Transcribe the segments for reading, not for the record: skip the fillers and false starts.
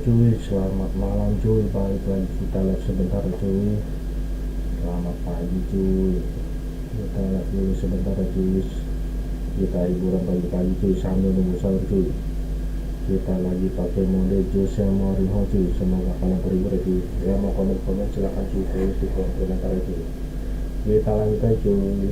cuy, selamat malam cuy, balik lagi kita live sebentar cuy. Selamat pagi cuy, kita live dulu sebentar ya cuy. Kita hiburan pagi-pagi cuy sambil nunggu sahur cuy. Kita lagi pakai mode Jose MOURINHO cuy, semoga kalian terhibur ya cuy. Ya mau komen-komen silahkan cuy, tulis di kolom komentar ya cuy. Kita lanjut aja cuy.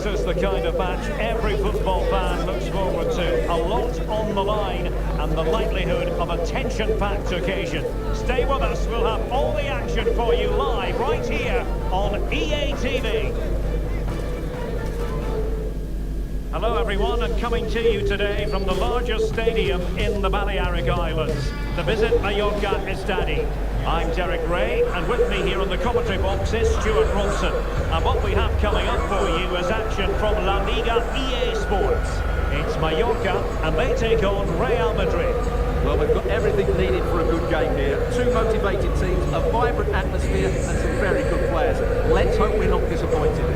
this is the kind of match every football fan looks forward to. A lot on the line and the likelihood of a tension-packed occasion. Stay with us, we'll have all the action for you live right here on EA TV. Hello everyone, and coming to you today from the largest stadium in the Balearic Islands, to visit Mallorca Estadi. I'm Derek Ray, and with me here on the commentary box is Stuart Robson. And what we have coming up for you is action from La Liga EA Sports. It's Mallorca, and they take on Real Madrid. Well, we've got everything needed for a good game here. Two motivated teams, a vibrant atmosphere, and some very good players. Let's hope we're not disappointed.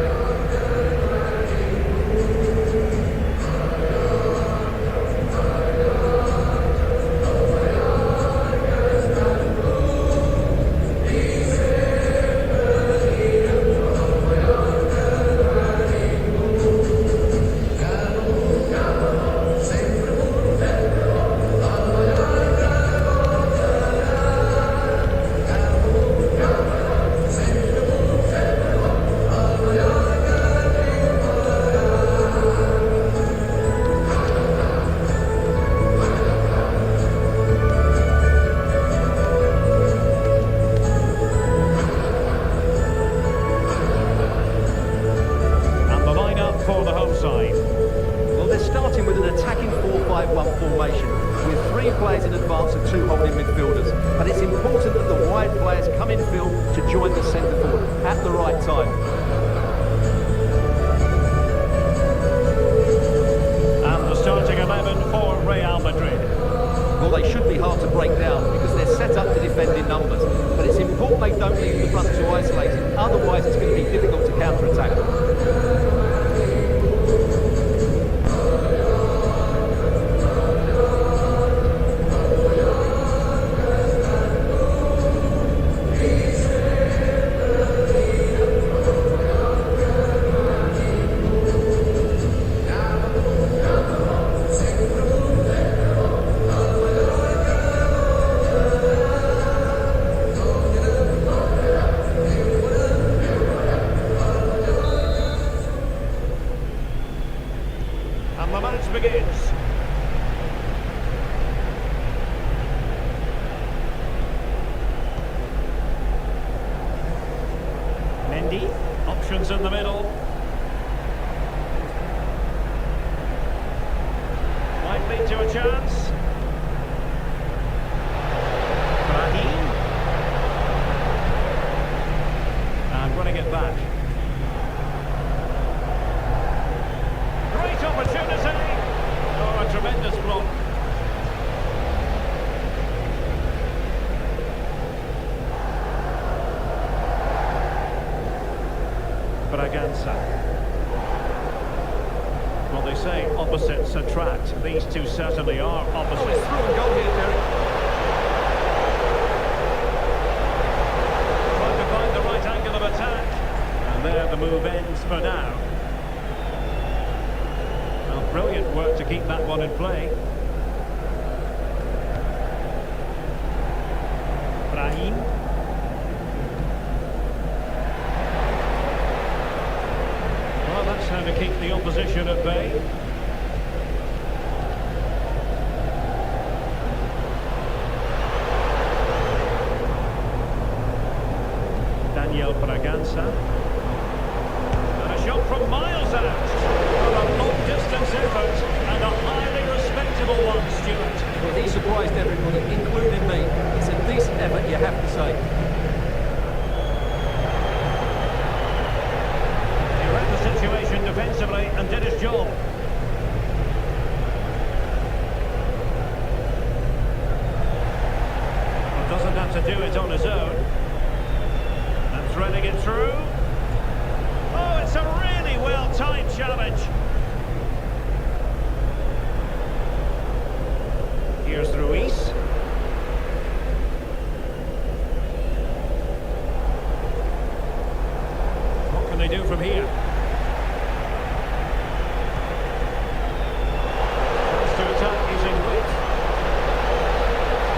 Well, they're starting with an attacking 4-5-1 formation, with 3 players in advance and 2 holding midfielders. But it's important that the wide players come in field to join the centre forward at the right time. And the starting 11 for Real Madrid. Well, they should be hard to break down because they're set up to defend in numbers. But it's important they don't leave the front too isolated, otherwise it's going to be difficult to counter-attack them. And the match begins. Mendy, options in the middle. Might lead to a chance. Brahim. And winning it back. Great opportunity. Oh, a tremendous block. Braganza. Well, they say opposites attract. These two certainly are opposites. Oh, it's through and goal here, Derek. Trying to find the right angle of attack. And there the move ends for now. Well, brilliant work to keep that one in play. Brahim. Well, that's how to keep the opposition at bay. Braganza. And a shot from miles out. A long-distance effort and a highly respectable one, Stuart. Well, he surprised everybody, including me. It's a decent effort, you have to say. He read the situation defensively and did his job. Well, doesn't have to do it on his own. Threading it through. Oh, it's a really well-timed challenge. Here's Ruiz. What can they do from here? Chance to attack using width.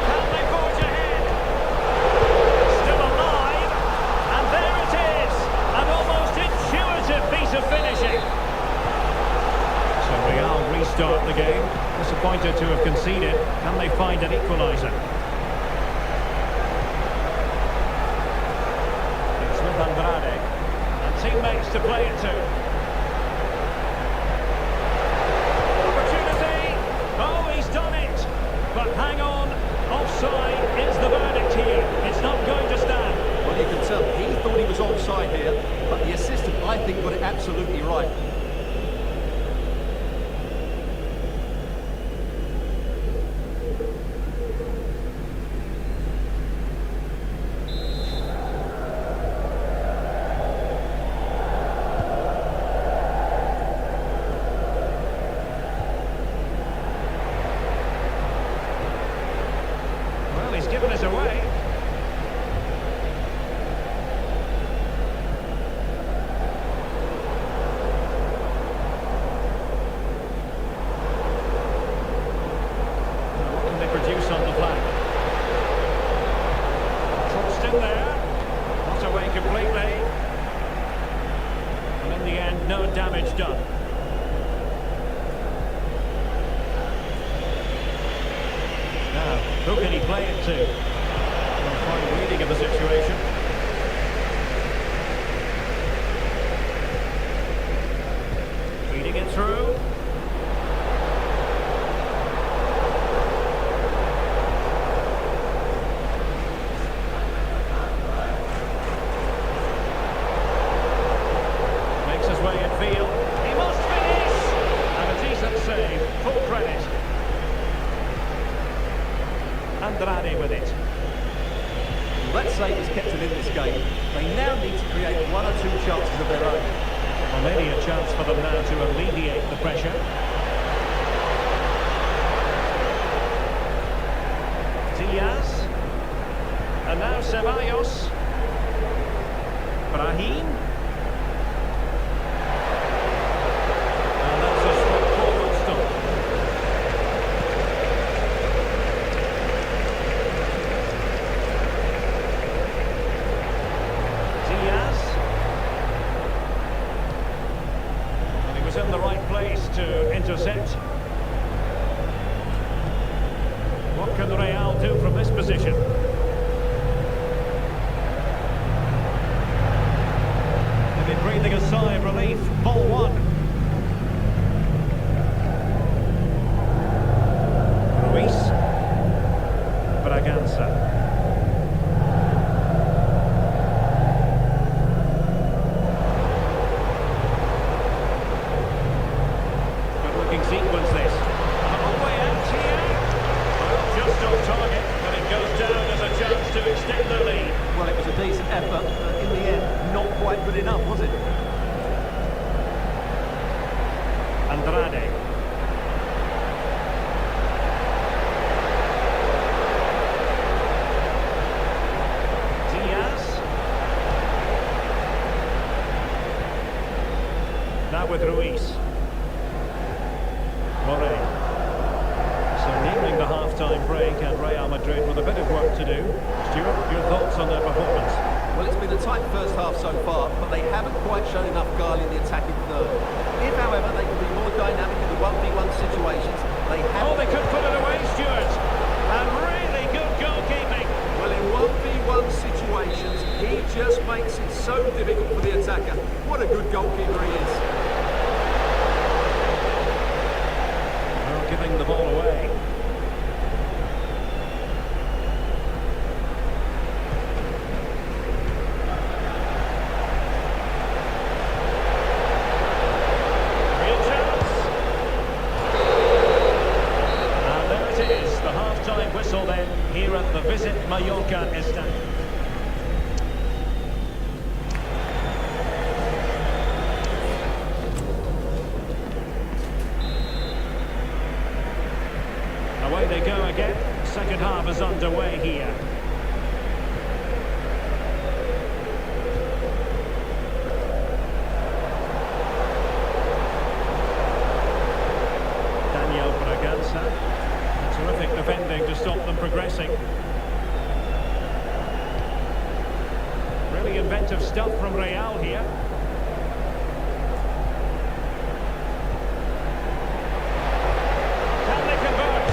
Can they forge ahead? Still alive. And there it is. An almost intuitive piece of finishing. expected to have conceded. Can they find an equaliser? It's with Andrade. And teammates to play it to. Opportunity! Oh, he's done it! But hang on, offside is the verdict here. It's not going to stand. Well, you can tell he thought he was onside here, but the assistant, I think, got it absolutely right. Well, he's given us away. What can they produce on the flank? Trust in there. Not away completely. And in the end, no damage done. Now, who can he play it to? Well, fine reading of the situation. Feeding it through. Makes his way infield. He must finish! And a decent save. Full credit. Andrade with it. That save has kept them in this game. They now need to create one or two chances of their own. Well, maybe a chance for them now to alleviate the pressure. Diaz. And now Ceballos. Brahim. And that's a straightforward stop. Diaz. And he was in the right place to intercept. What can Real do from this position? They've been breathing a sigh of relief. Ball one. Ruiz. Braganza. Good-looking sequence this. Oh, way out here. Well, just on target, but it goes down as a chance to extend the lead. Well, it was a decent effort, but in the end, not quite good enough, was it? Andrade. Diaz. Now with Ruiz. Mourihno. So nearing the half-time break and Real Madrid with a bit of work to do. Stuart, your thoughts on their performance? Well, it's been a tight first half so far, but they haven't quite shown enough guile in the attacking third. If, however, they can be more dynamic in the 1v1 situations, they have... Oh, they could put it away, Stuart. And really good goalkeeping. Well, in 1v1 situations, he just makes it so difficult for the attacker. What a good goalkeeper he is. Well, giving the ball away. Real chance. And there it is, the half-time whistle then, here at the Visit Mallorca Estadio. Away they go again. Second half is underway here. Braganza. A terrific defending to stop them progressing. Really inventive stuff from Real here. Can they convert?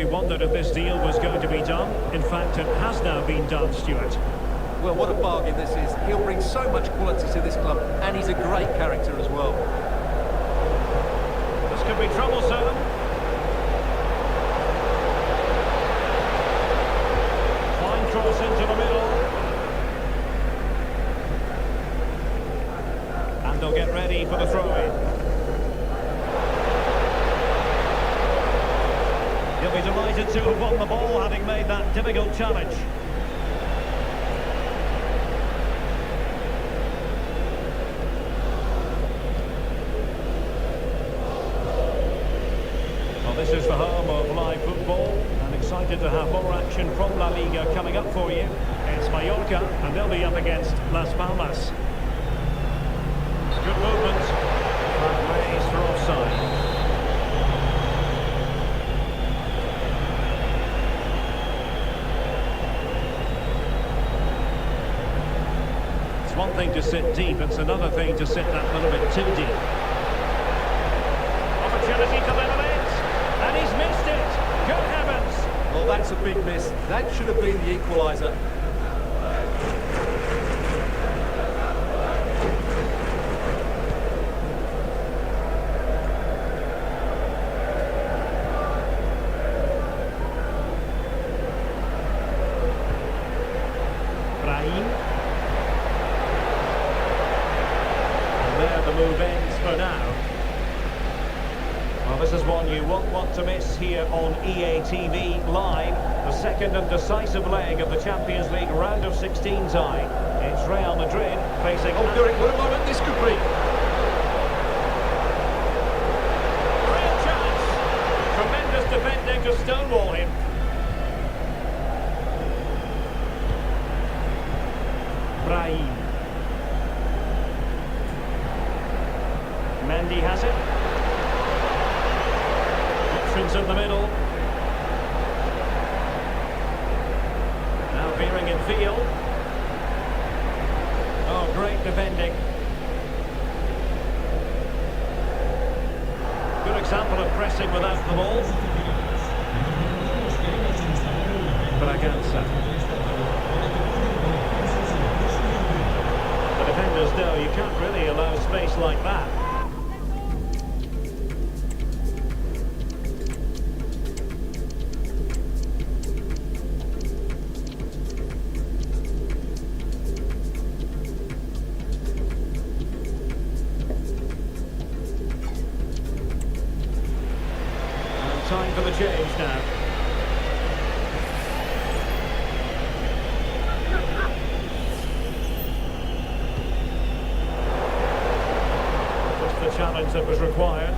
we wondered if this deal was going to be done. In fact, it has now been done, Stuart. Well, what a bargain this is. He'll bring so much quality to this club, and he's a great character as well. This could be troublesome. Fine cross into the middle. And they'll get ready for the throw-in. He'll be delighted to have won the ball, having made that difficult challenge. Well, this is the home of live football. I'm excited to have more action from La Liga coming up for you. It's Mallorca, and they'll be up against Las Palmas. Good movement. Flag raised for offside. It's one thing to sit deep, it's another thing to sit that little bit too deep. Opportunity to level it, and he's missed it. Good heavens. Well, that's a big miss. That should have been the equaliser. There the move ends for now. Well, this is one you won't want to miss here on EA TV Live. The second and decisive leg of the Champions League round of 16 tie. It's Real Madrid facing... Oh, Derek, what a moment this could be. Real chance. Tremendous defending to stonewall him. Brahim. Mendy has it. Options in the middle. Now veering in field. Oh, great defending. Good example of pressing without the ball. Braganza. The defenders know you can't really allow space like that. Time for the change now. Just the challenge that was required.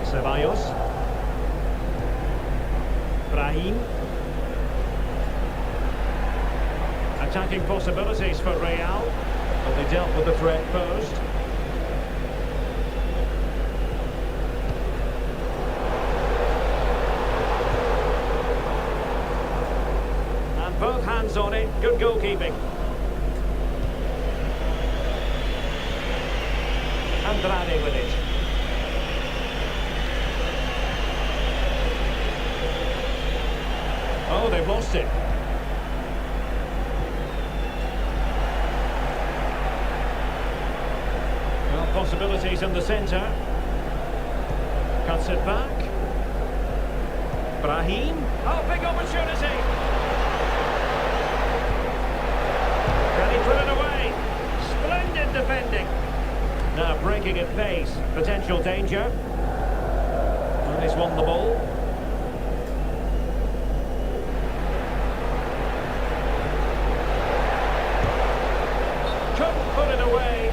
Ceballos. Brahim. Attacking possibilities for Real, but they dealt with the threat posed. Both hands on it, good goalkeeping. Andrade with it. Oh, they've lost it. Well, possibilities in the centre. Cuts it back. Brahim. Oh, big opportunity. Can he put it away? Splendid defending. Now breaking at pace. Potential danger. And he's won the ball. Couldn't put it away.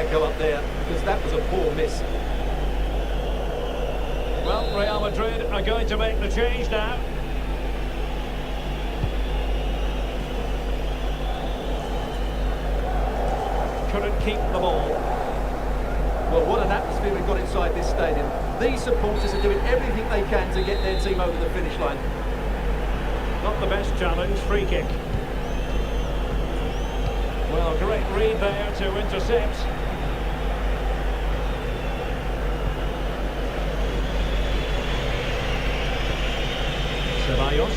flag go up there, because that was a poor miss. Well, Real Madrid are going to make the change now. Couldn't keep the ball. Well, what an atmosphere we've got inside this stadium. These supporters are doing everything they can to get their team over the finish line. Not the best challenge, free kick. Well, great read there to intercept. Ceballos.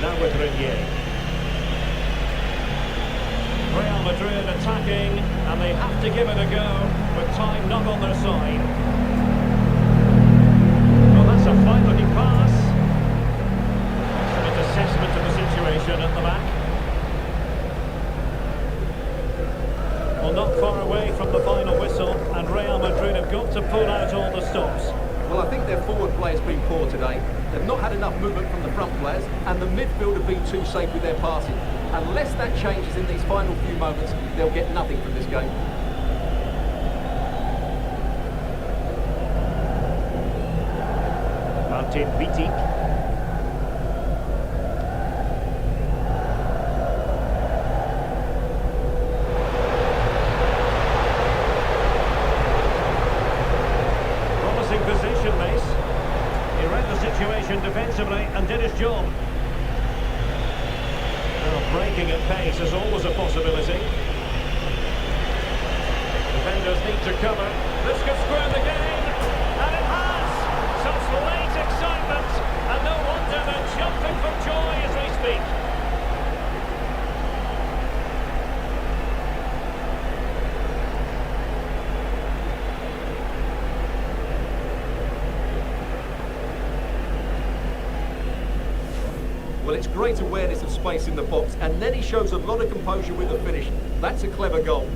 Now with Renier. Real Madrid attacking, and they have to give it a go, with time not on their side. Well, that's a fine-looking pass. Excellent assessment of the situation at the back. Well, not far away from the final whistle, and Real Madrid have got to pull out all the stops. Well, I think their forward play's been poor today. They've not had enough movement from the front players, and the midfield have been too safe with their passing. Unless that changes in these final few moments, they'll get nothing from this game. Martin Vitic. Promising position, this. He read the situation defensively and did his job. Well, breaking at pace is always a possibility. Defenders need to cover. This could square the game, and it has! Such late excitement, and no wonder they're jumping for joy as we speak. Well, it's great awareness of space in the box, and then he shows a lot of composure with the finish. That's a clever goal.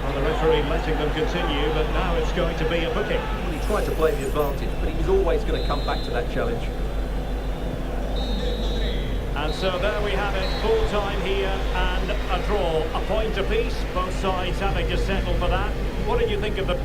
Well, the referee letting them continue, but now it's going to be a booking. Well, he tried to play the advantage, but he was always going to come back to that challenge. And so there we have it, full time here and a draw, a point apiece, both sides having to settle for that. What did you think of the...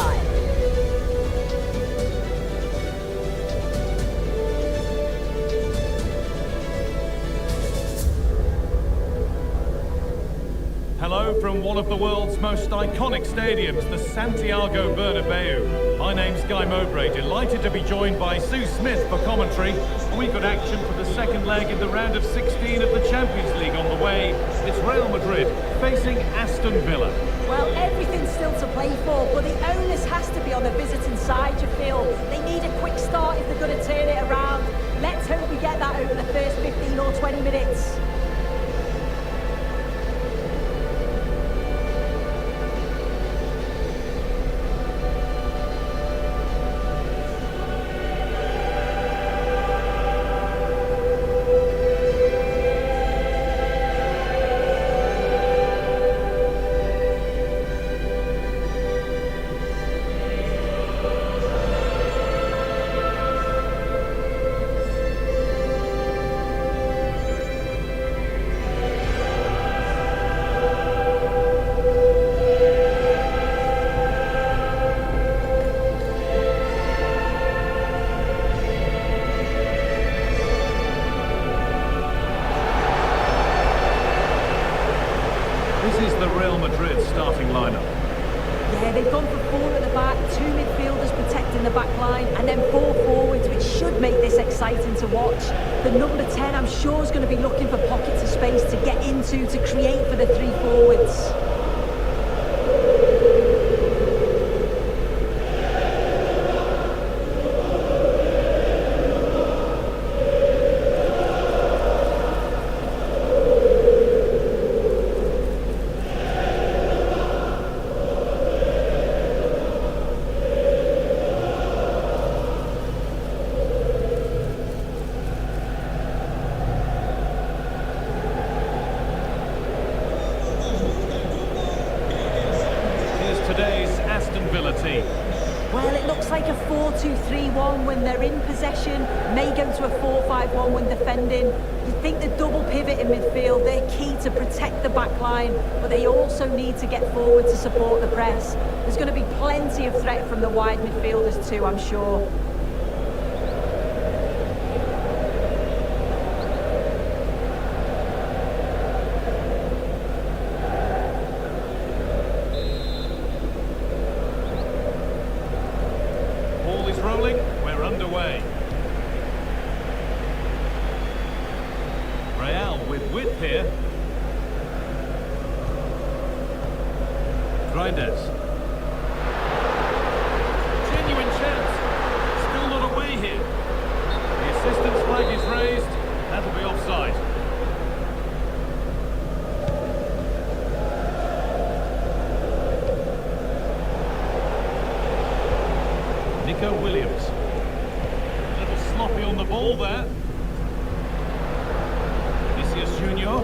time. Hello from one of the world's most iconic stadiums, the Santiago Bernabeu. My name's Guy Mowbray, delighted to be joined by Sue Smith for commentary. We've got action for the second leg in the round of 16 of the Champions League on the way. It's Real Madrid facing Aston Villa. Well, everything's still to play for, but the onus has to be on the visiting side, you feel. They need a quick start if they're going to turn it around. Let's hope we get that over the first 15 or 20 minutes. This is the Real Madrid starting lineup. Yeah, they've gone for four at the back, two midfielders protecting the back line, and then four forwards, which should make this exciting to watch. The number 10, I'm sure, is going to be looking for pockets of space to get into, to create for the three forwards. Today's Aston Villa team. Well, it looks like a 4-2-3-1 when they're in possession, may go to a 4-5-1 when defending. You'd think the double pivot in midfield, they're key to protect the back line, but they also need to get forward to support the press. There's going to be plenty of threat from the wide midfielders too, I'm sure. Rolling, we're underway. Real with width here. Grinders. Genuine chance. Still not away here. The assistant's flag is raised. That'll be offside. Williams. A little sloppy on the ball there. Vinicius Junior.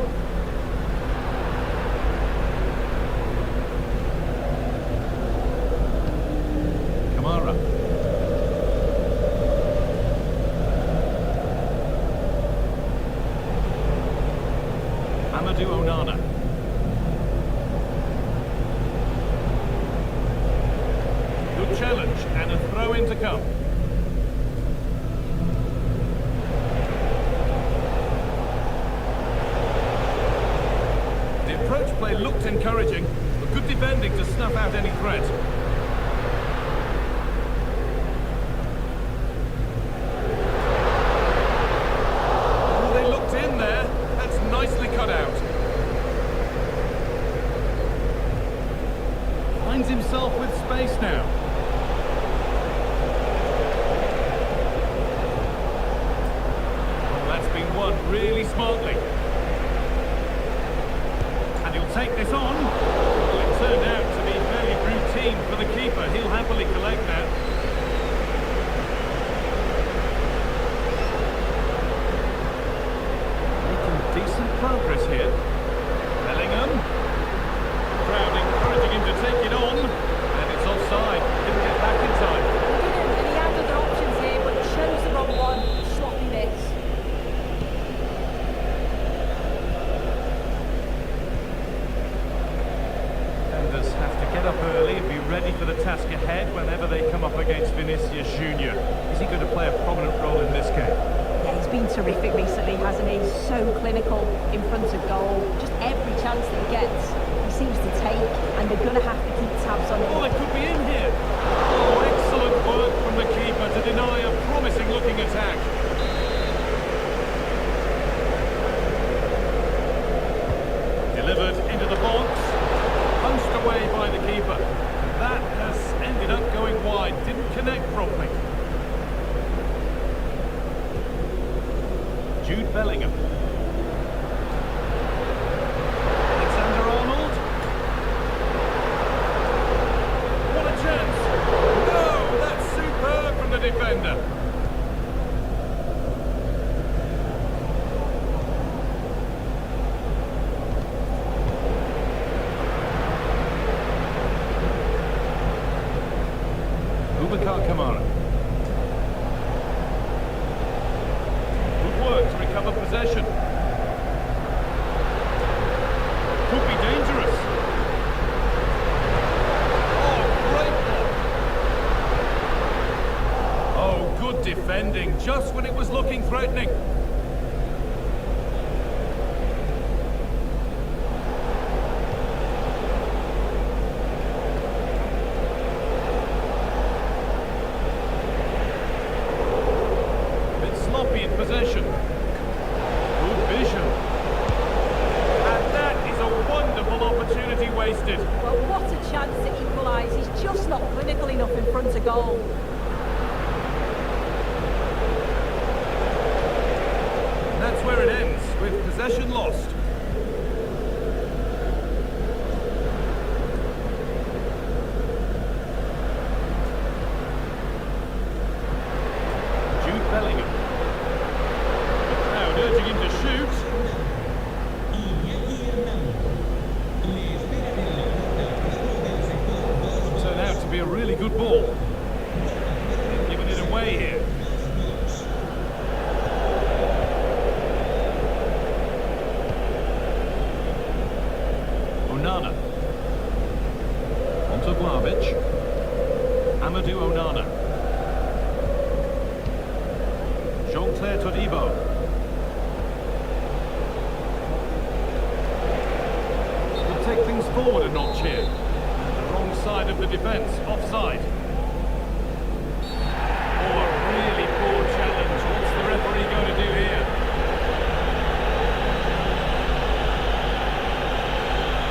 Kamara. Amadou Onana. Challenge and a throw-in to come. The approach play looked encouraging, but good defending to snuff out any threat. Oh, they looked in there. That's nicely cut out. Finds himself with space now. Won really smartly. And he'll take this on. Well, it turned out to be very routine for the keeper. He'll happily collect that. Making decent progress here. Bellingham. Crowd encouraging him to take it on. And it's offside. Didn't get back in time. And he had other options here, but chose the wrong one. Sloppiness. Have to get up early and be ready for the task ahead when whenever they come up against Vinicius Junior. Is he going to play a prominent role in this game? Yeah, he's been terrific recently, hasn't he? So clinical in front of goal. Just every chance that he gets, he seems to take, and they're going to have to keep tabs on him. Oh, they could be in here. Oh, excellent work from the keeper to deny a promising-looking attack. Delivered into the box, punched away by the keeper. That has ended up going wide, didn't connect properly. Jude Bellingham. Alexander-Arnold. What a chance! No, that's superb from the defender. Kamara. Good work to recover possession. Could be dangerous. Oh, great block. Oh, good defending, just when it was looking threatening. Possession. Good vision. And that is a wonderful opportunity wasted. Well, what a chance to equalise. He's just not clinical enough in front of goal. And that's where it ends, with possession lost. Jude Bellingham. Urging him to shoot. Turned out to be a really good ball. Giving it away here. Onana. Onto Vlahovic. Amadou Onana. Jean-Claire Todibo. Take things forward a notch here. The wrong side of the defence, offside. Oh, a really poor challenge. What's the referee going to do here?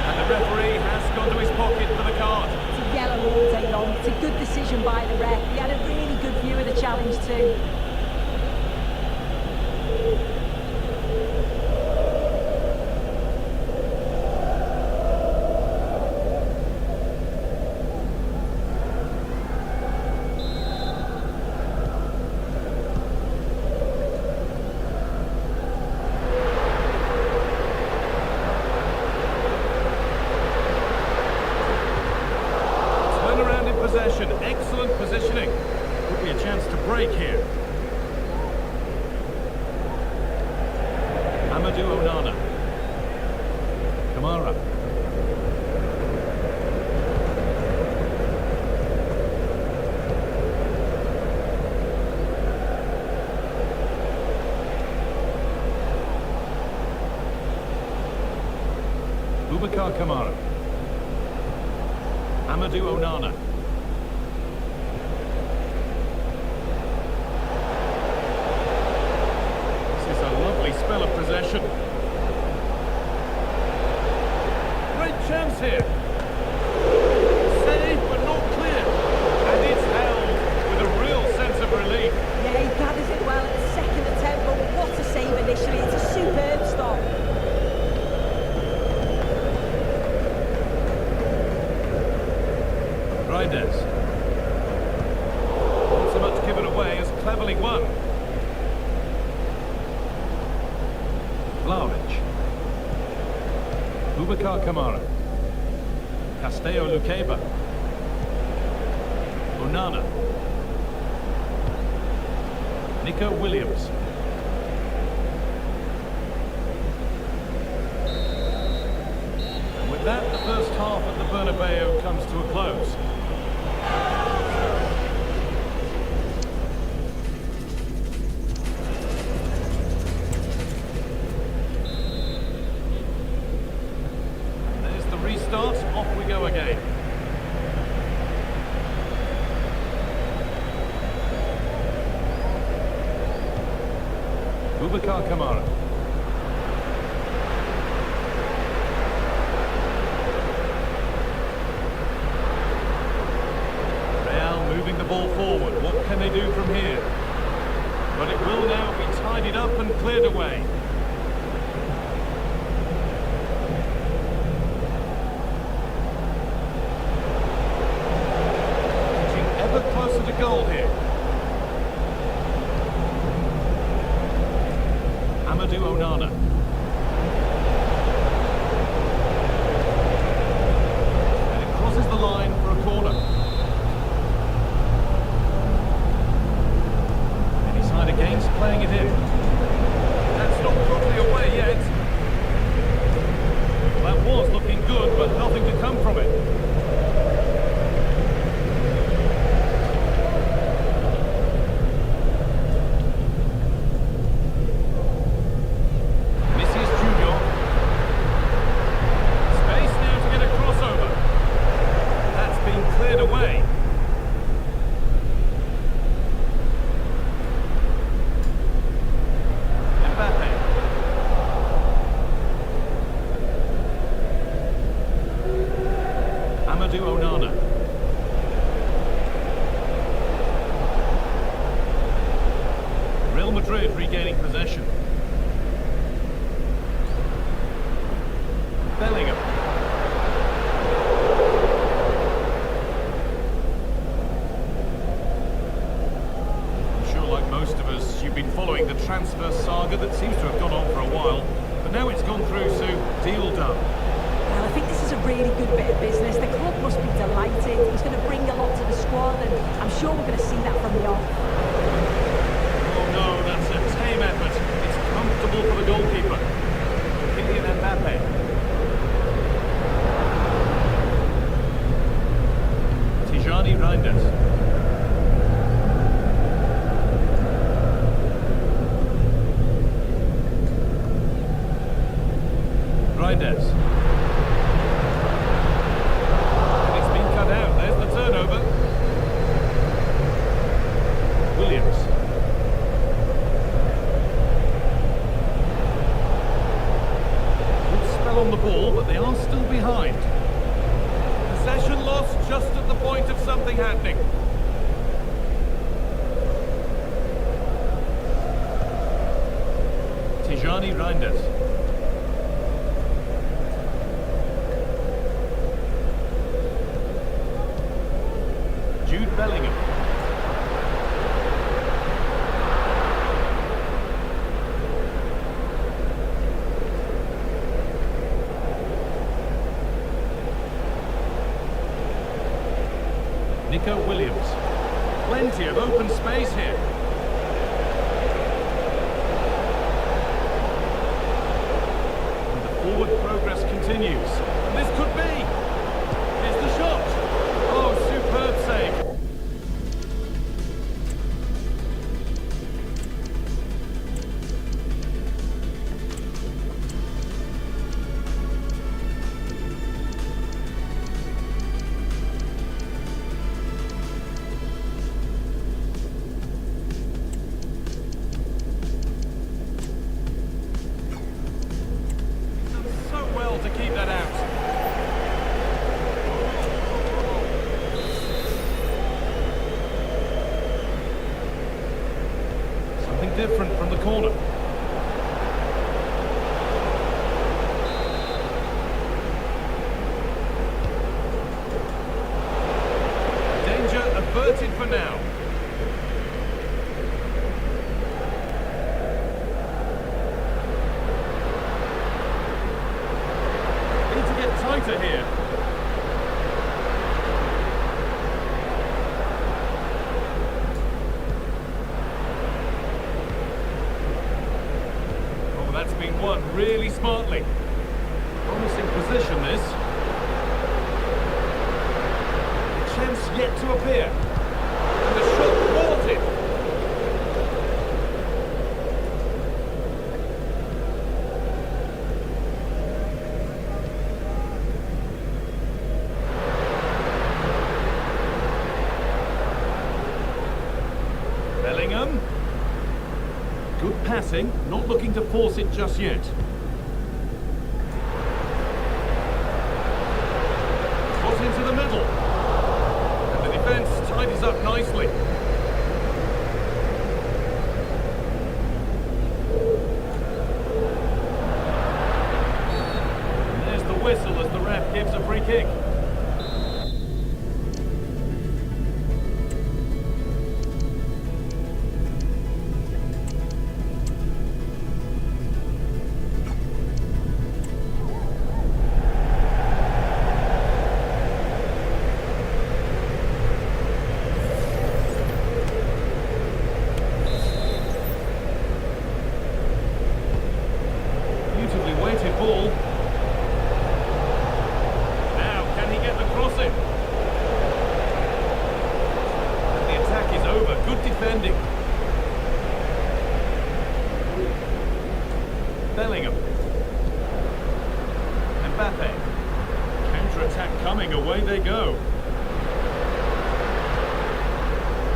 And the referee has gone to his pocket for the card. It's a yellow all day long. It's a good decision by the ref. He had a really good view of the challenge too. Possession, excellent positioning. Could be a chance to break here. Amadou Onana. Kamara. Boubacar Kamara. Amadou Onana. Spell of possession. Great chance here. Save but not clear. And it's held with a real sense of relief. Yeah, he gathers it well at the second attempt, but what a save initially. It's a superb stop. Reinders. Not so much given away as cleverly won. Vlahovic. Boubacar Kamara. Castello Luqueba. Onana. Nico Williams. And with that, the first half at the Bernabeu comes to a close. Boubacar Kamara. Real moving the ball forward. What can they do from here? But it will now be tidied up and cleared away. Getting ever closer to goal here. Onana. And it crosses the line for a corner. Any side against playing it in. That's not properly away yet. Well, that was looking good, but nothing to come from it. Onana. Real Madrid regaining possession. Bellingham. I'm sure, like most of us, you've been following the transfer saga that seems to have gone on for a while, but now it's gone through, so deal done. Well, I think this is a really good bit of business. The club must be delighted. He's going to bring a lot to the squad, and I'm sure we're going to see that from the off. Oh no, that's a tame effort. It's comfortable for the goalkeeper. Kylian Mbappe. Tijani Reinders. Reinders. On the ball, but they are still behind. Possession lost just at the point of something happening. Tijani Reinders. Jude Bellingham. Nico Williams. Plenty of open space here. And the forward progress continues. This could be. Here's the shot. Oh, superb save. To keep that out. Something different from the corner. Danger averted for now. Tighter here. Oh, that's been won really smartly. Promising position, this. A chance yet to appear. And the shot thwarted. Bellingham. Good passing, not looking to force it just yet. Cross into the middle. And the defence tidies up nicely. And there's the whistle as the ref gives a free kick. Beautifully weighted ball. Now, can he get the crossing? And the attack is over. Good defending. Bellingham. Mbappe. Counter-attack coming. Away they go.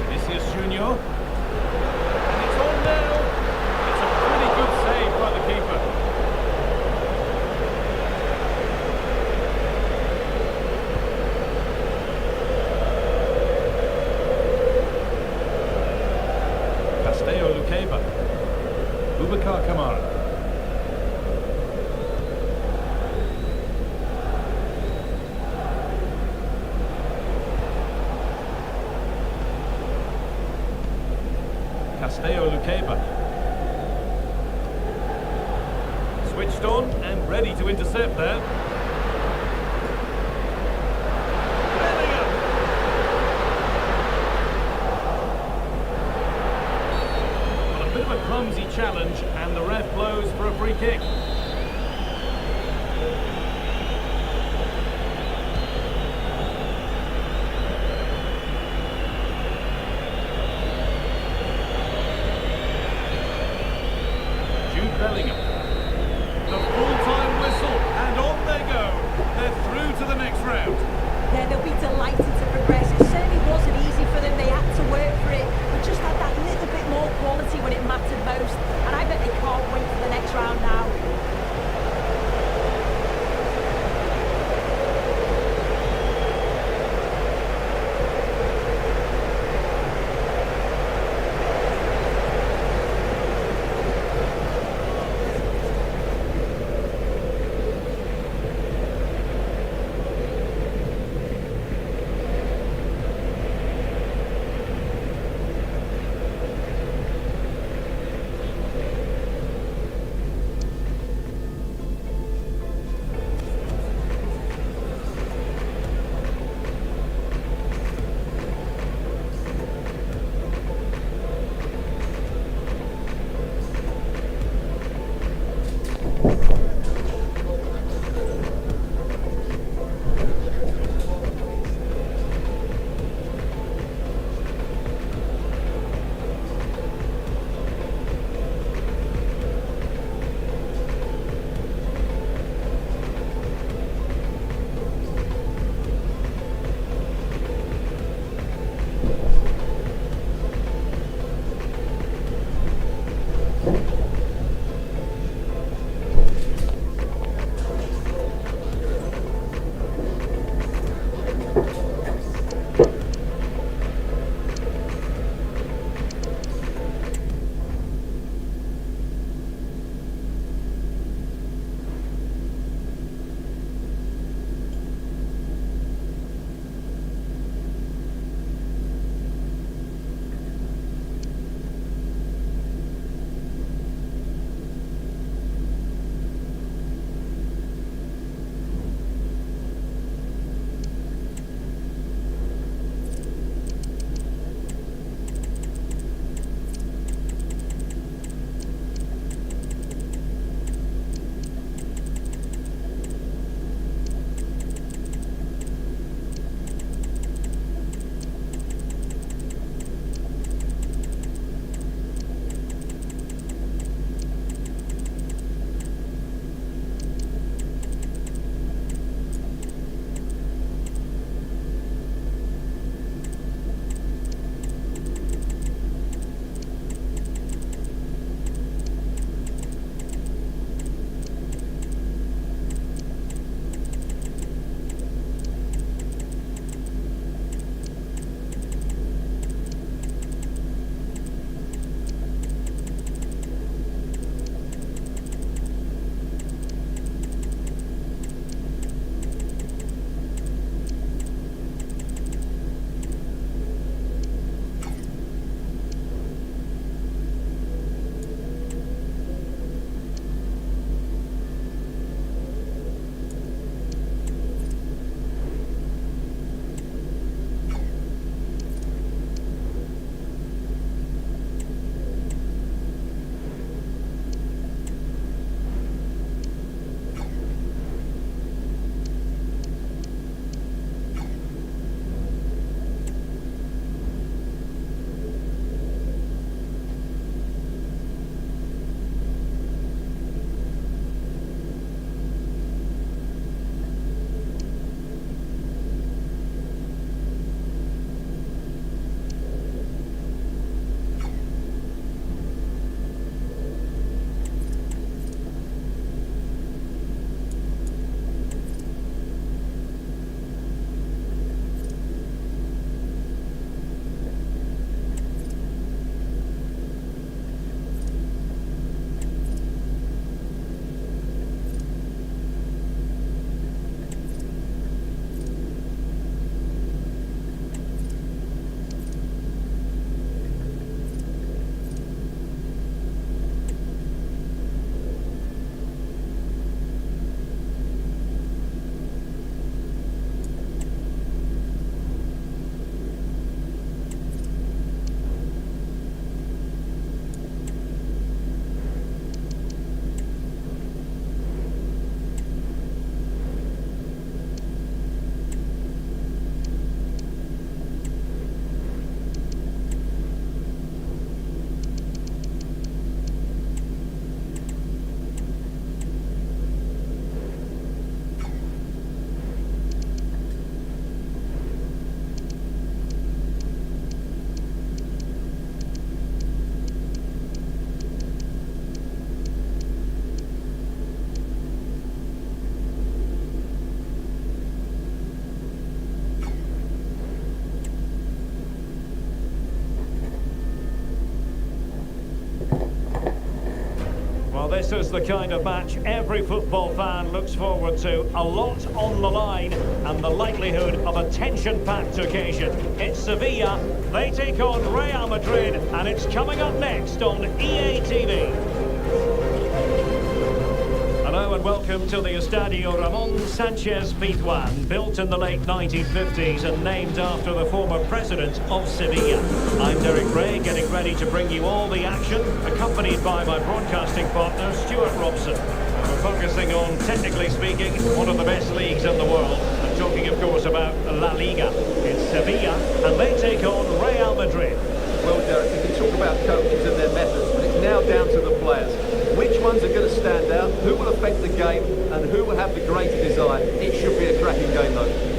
Vinicius Junior. And it's on now. It's a pretty good save by the keeper. Lukeba. Boubacar Kamara. Castello Lukeba. Switched on and ready to intercept there. Bit of a clumsy challenge, and the ref blows for a free kick. Jude Bellingham. The full-time whistle, and on they go. They're through to the next round. Yeah, they'll be delighted to progress. It certainly wasn't easy for them. They had to work for it, but just had that little bit more quality when it mattered most. And I bet they can't wait for the next round now. this is the kind of match every football fan looks forward to. A lot on the line and the likelihood of a tension-packed occasion. It's Sevilla, they take on Real Madrid, and it's coming up next on EA TV. Hello and welcome to the Estadio Ramon Sanchez Pizjuan, built in the late 1950s and named after the former president of Sevilla. I'm Derek Ray, getting ready to bring you all the action, accompanied by my broadcasting partner, Stuart Robson. We're focusing on, technically speaking, one of the best leagues in the world. I'm talking, of course, about La Liga. It's Sevilla, and they take on Real Madrid. Well, Derek, we can talk about coaches and their methods, but it's now down to the players. Which ones are going to stand out, who will affect the game, and who will have the greater desire? It should be a cracking game, though.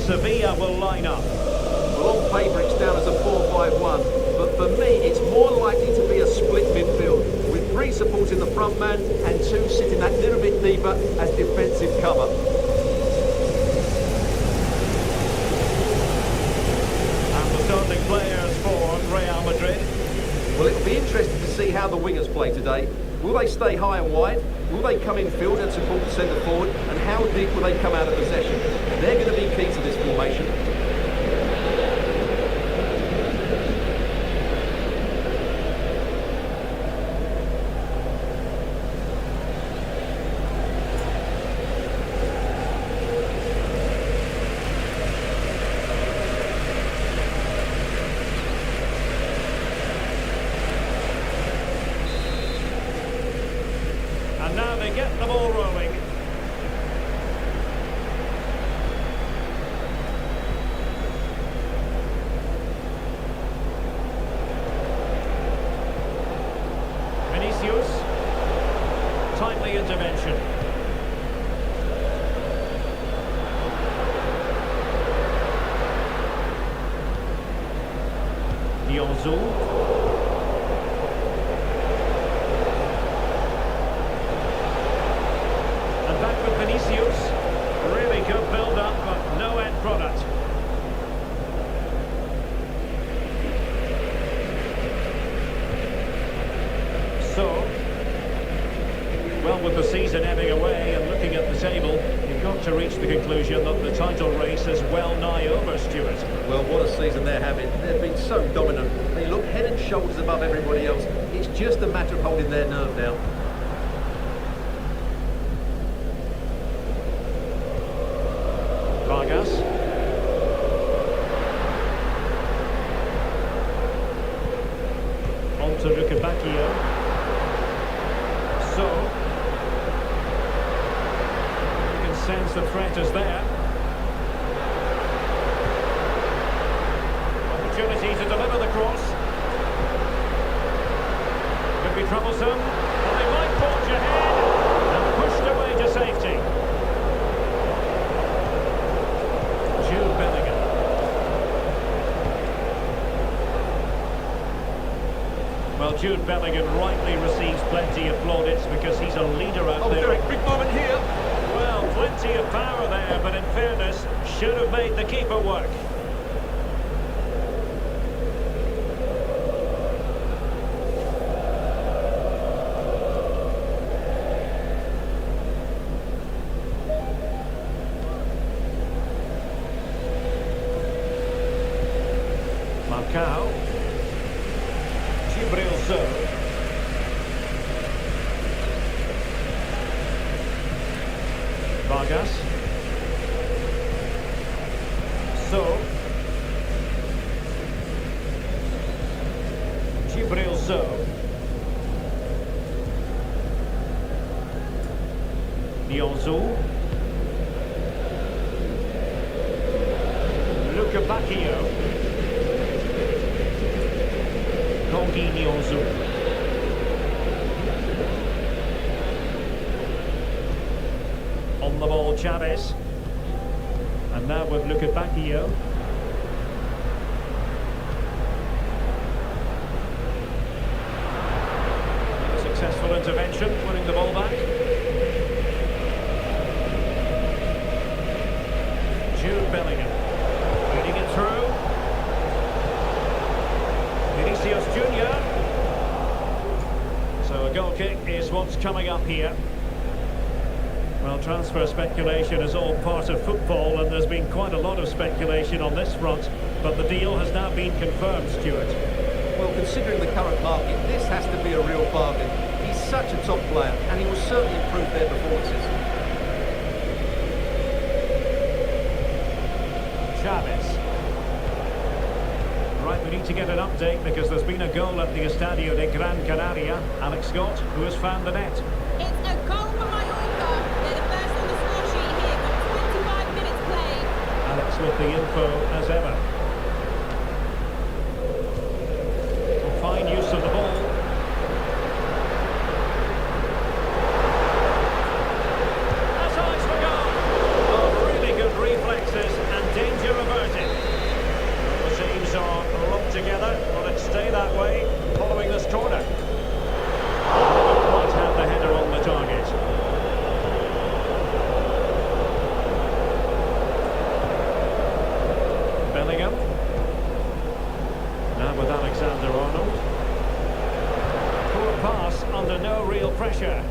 Sevilla will line up. Well, on paper it's down as a 4-5-1, but for me it's more likely to be a split midfield, with 3 supporting the front man and 2 sitting that little bit deeper as defensive cover. And the starting players for Real Madrid. Well, it'll be interesting to see how the wingers play today. Will they stay high and wide? Will they come in field and support the centre forward? And how deep will they come out of possession? They're going to be key to this formation. And now they get the ball rolling. Timely intervention. Yonzu. And back with Vinicius. Really good build-up, but no end product. So, well, with the season ebbing away and looking at the table, you've got to reach the conclusion that the title race is well nigh over, Stuart. Well, what a season they're having. They've been so dominant. They look head and shoulders above everybody else. It's just a matter of holding their nerve now. Vargas. On to Rukabakio. So, sense the threat is there. Opportunity to deliver the cross. Could be troublesome. Well, they might forge ahead and pushed away to safety. Jude Bellingham. Well, Jude Bellingham rightly receives plenty of plaudits because he's a leader out there. Derek, big moment here. Well, plenty of power there, but in fairness, should have made the keeper work. Marcao. Gibrilzo. Vargas. So. Gibrilzo. Yonzu. Bacchio. Conguinhoso. On the ball, Chavez. And now we'll look at Bacchio. Successful intervention, winning the ball back. Jude Bellingham. Feeding it through. Vinicius Junior. So a goal kick is what's coming up here. Well, transfer speculation is all part of football, and there's been quite a lot of speculation on this front, but the deal has now been confirmed, Stuart. Well, considering the current market, this has to be a real bargain. He's such a top player, and he will certainly improve their performances. Chavez. Right, we need to get an update because there's been a goal at the Estadio de Gran Canaria. Alex Scott, who has found the net. It's a goal for Mallorca. They're the first on the score sheet here. Got 25 minutes played. Alex with the info as ever. Fine use of the ball. That's eyes for goal. Oh, really good reflexes and danger averted. The teams are locked together. Will it stay that way following this corner? Never quite had the header on the target. Bellingham. Now with Alexander-Arnold. Poor pass under no real pressure.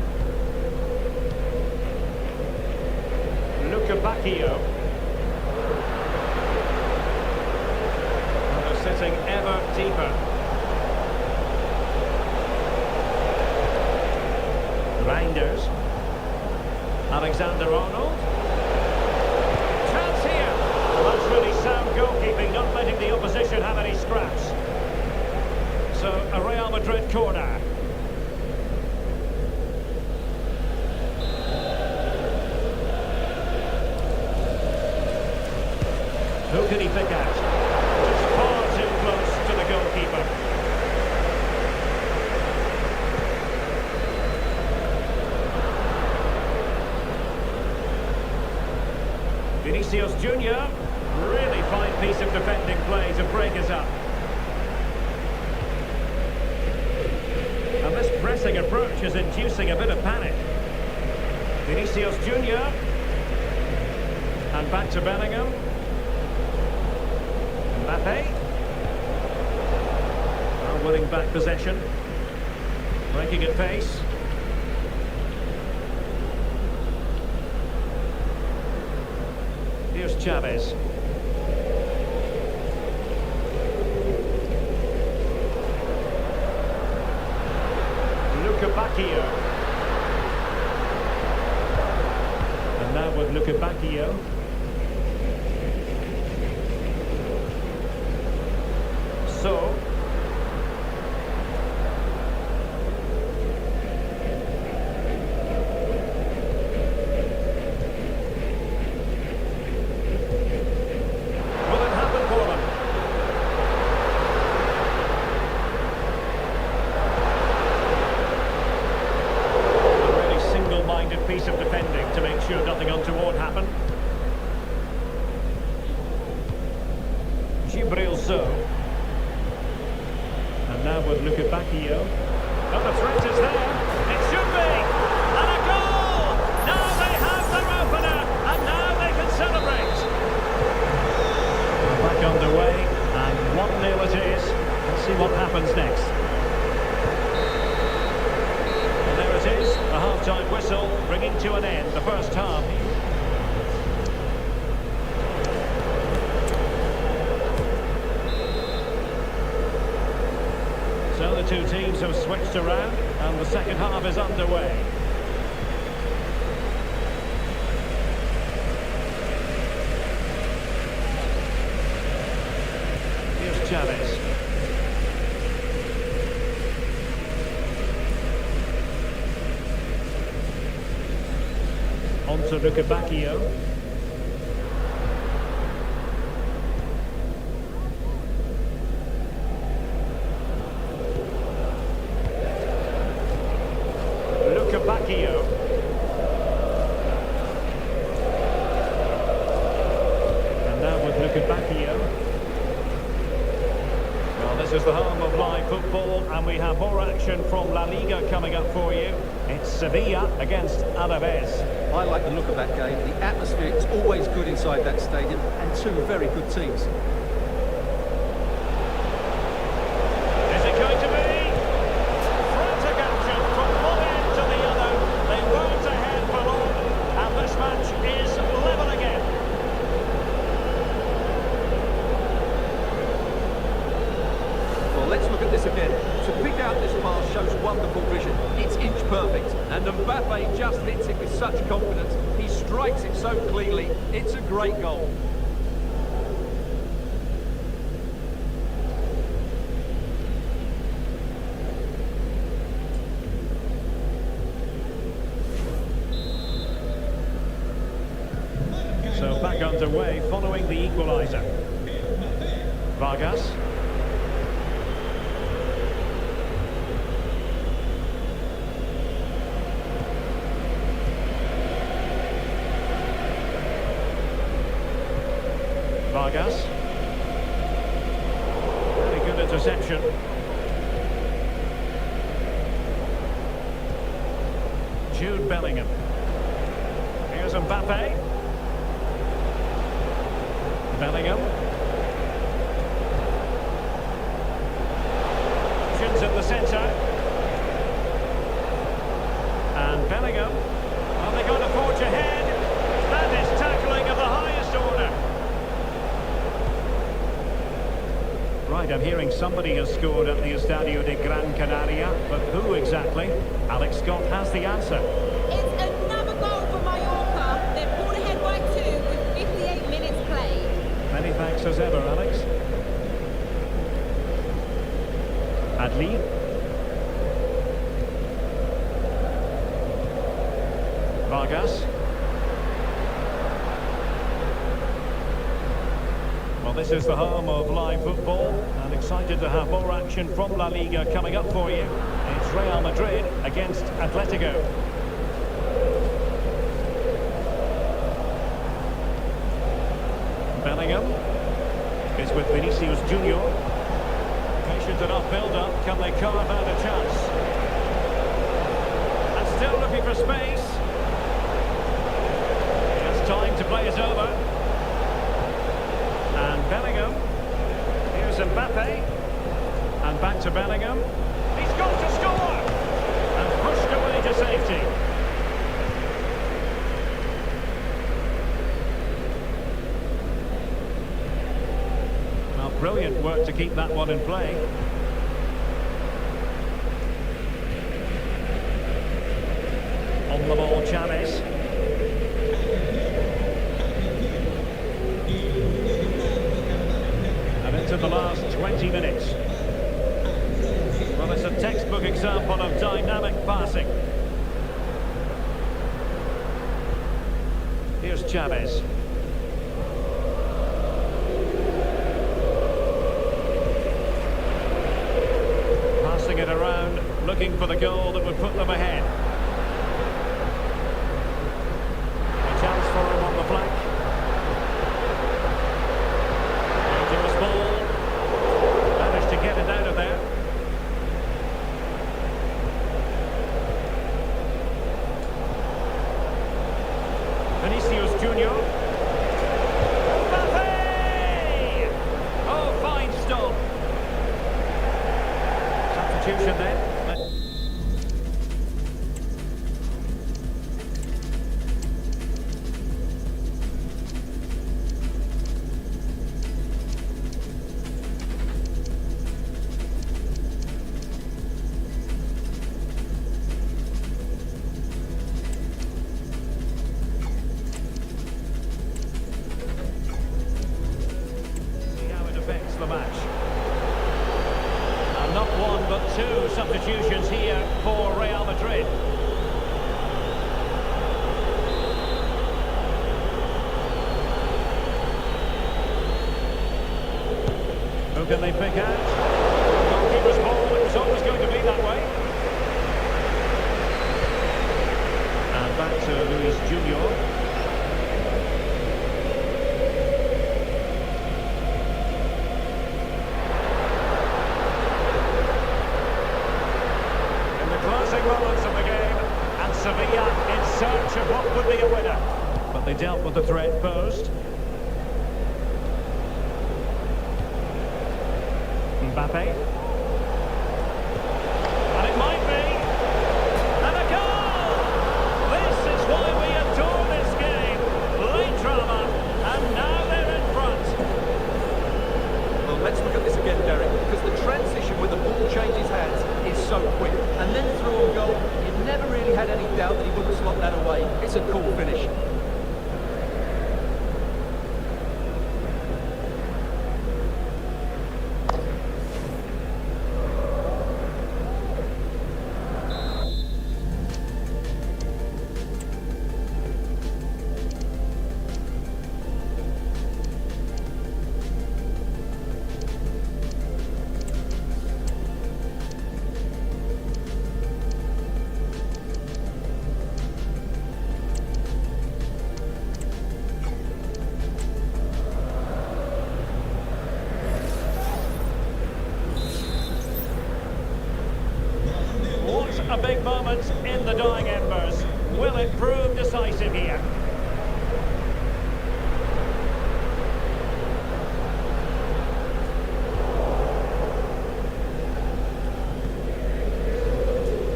Bacchio. And they're sitting ever deeper. Reinders. Alexander-Arnold. Chance here. Well, that's really sound goalkeeping, not letting the opposition have any scraps. So, a Real Madrid corner. Who can he pick out? Just far too close to the goalkeeper. Vinicius Junior, really fine piece of defending play to break us up. And this pressing approach is inducing a bit of panic. Vinicius Junior. And back to Bellingham. Mbappe. Well, winning back possession. Breaking at pace. Here's Chavez. Bacchio. And now with Bacchio. So. Will it happen for them? Piece of defending to make sure nothing untoward happened. So. And now we'll look at Bacchio. Oh, the threat is there. It should be. And a goal! Now they have their opener. And now they can celebrate. Back underway. And 1-0 it is. Let's see what happens next. It is a half-time whistle, bringing to an end the first half. So the two teams have switched around, and the second half is underway. Here's Chavez. On to Bacchio. this is the home of live football, and we have more action from La Liga coming up for you. It's Sevilla against Alaves. I like the look of that game. The atmosphere is always good inside that stadium, and two very good teams. Is it going to be? Frantic action from one end to the other. They weren't ahead for long, and this match is level again. Well, let's look at this again. To pick out this pass shows wonderful vision. It's inch perfect. And Mbappe just hits it with such confidence. He strikes it so cleanly. It's a great goal. So back underway following the equaliser. Vargas. Vargas. Very good interception. Jude Bellingham. Here's Mbappe. Bellingham. Options at the centre. And Bellingham. Are they going to forge ahead? That is tackling of the highest order. Right, I'm hearing somebody has scored at the Estadio de Gran Canaria, but who exactly? Alex Scott has the answer. It's another goal for Mallorca. They're pulled ahead by 2 with 58 minutes played. Many thanks as ever, Alex. Adli. Vargas. Well, this is the home of live football, and excited to have more action from La Liga coming up for you. It's Real Madrid against Atletico. Bellingham is with Vinicius Junior. Patient enough build-up. Can they carve out a chance? And still looking for space. He has time to play it over. And Bellingham. Here's Mbappe. And back to Bellingham. He's got to score! And pushed away to safety. Well, brilliant work to keep that one in play. On the ball, Chavez. And into the last 20 minutes. Well, it's a textbook example of dynamic passing. Here's Chavez. Passing it around, looking for the goal that would put them ahead. A chance for him on the flank. Dangerous ball. Managed to get it out of there. Vinicius Junior. Mbappe! Oh, fine stop. Substitution then. The match. And not one but two substitutions here for Real Madrid. Who can they pick out? Goalkeeper's ball, it was always going to be that way. And back to Luis Junior. would be a winner. But they dealt with the threat posed. Mbappe. And it might be. And a goal! This is why we adore this game. Late drama, and now they're in front. Well, let's look at this again, Derek, because the transition when the ball changes hands is so quick. And then through on goal, you never really had any doubt that he wouldn't slot that away. It's a cool finish. A big moment in the dying embers. Will it prove decisive here?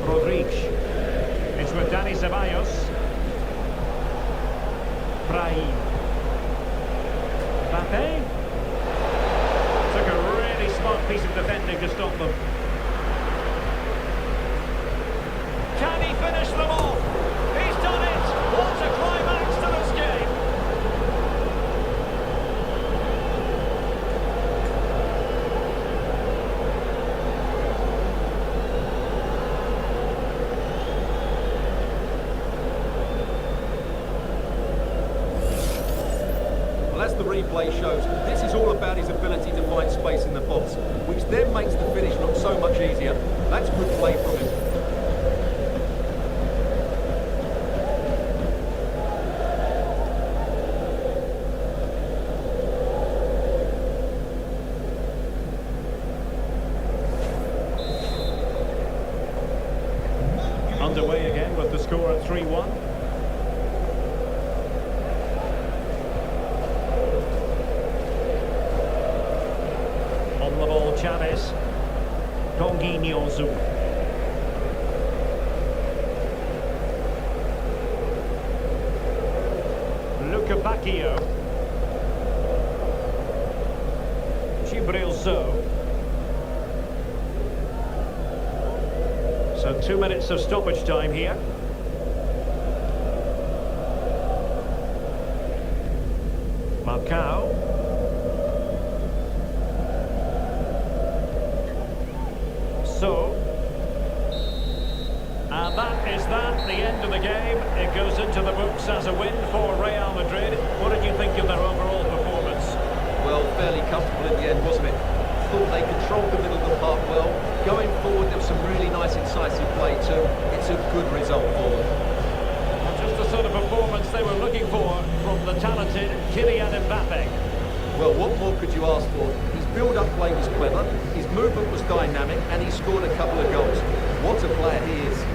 Rodriguez. It's with Dani Ceballos. Brahim. Mbappe. Took a really smart piece of defending to stop them. Can he finish them off? He's done it! What a climax to this game! Well, as the replay shows, this is all about his ability to find space in the box, which then makes the finish look so much easier. That's good play from him. Underway again with the score at 3-1. On the ball, Chavez. Gonguinhozu. Luca Bacchio. Gibrilso. So 2 minutes of stoppage time here. Marcao. So. And that is the end of the game. It goes into the books as a win for Real Madrid. What did you think of their overall performance? Well, fairly comfortable in the end, wasn't it? Thought they controlled the middle of the park well. Going forward, there was some really nice incisive play too. It's a good result for them. Just the sort of performance they were looking for from the talented Kylian Mbappe. Well, what more could you ask for? His build-up play was clever, his movement was dynamic, and he scored a couple of goals. What a player he is.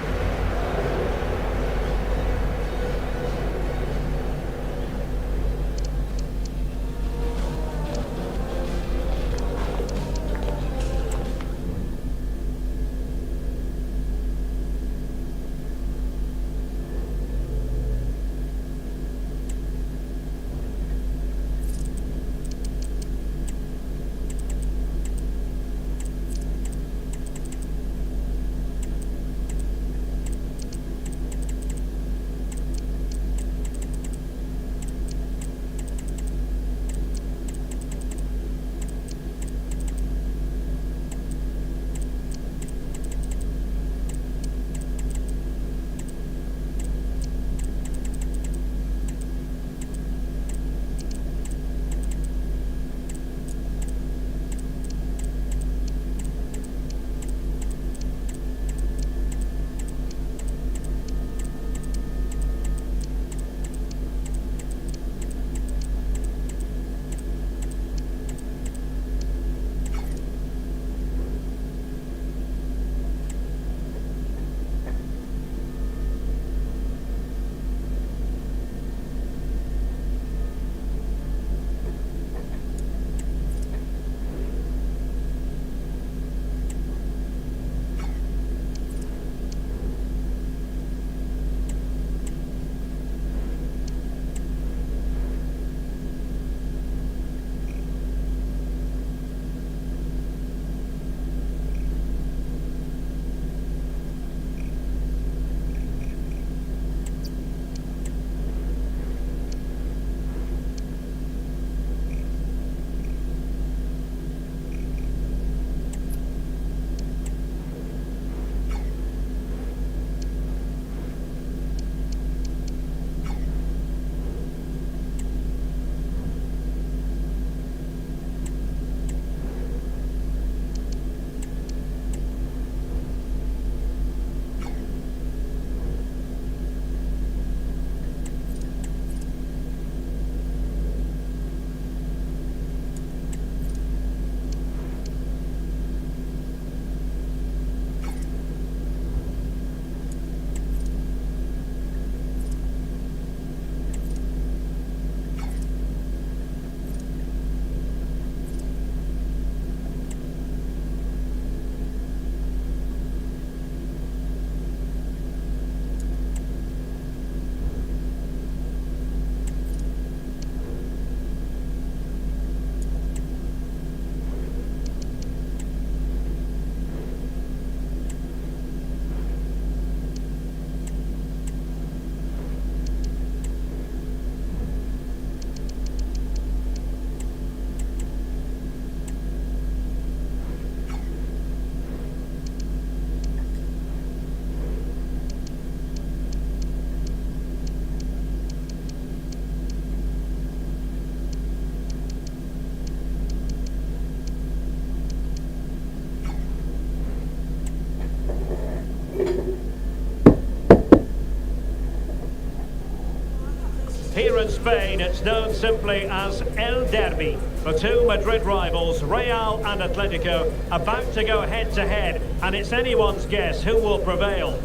Here in Spain, it's known simply as El Derby. The two Madrid rivals, Real and Atletico, about to go head-to-head, and it's anyone's guess who will prevail.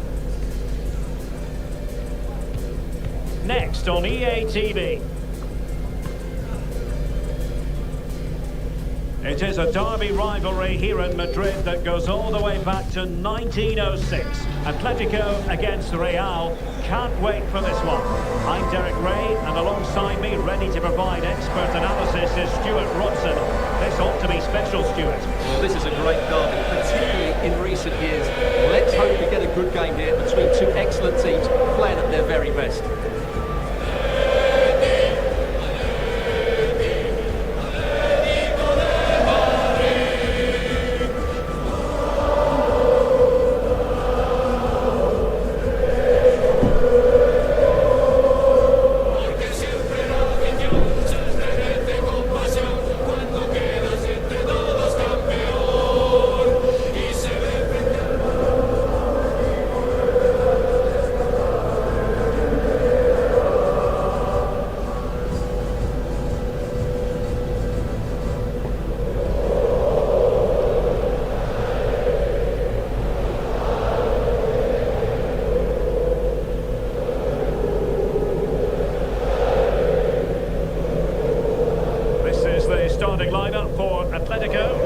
Next on EA TV. It is a derby rivalry here in Madrid that goes all the way back to 1906. Atletico against Real. Can't wait for this one. I'm Derek Ray, and alongside me, ready to provide expert analysis, is Stuart Rodson. This ought to be special, Stuart. Well, this is a great derby, particularly in recent years. Let's hope we get a good game here between two excellent teams playing at their very best. Starting lineup for Atletico.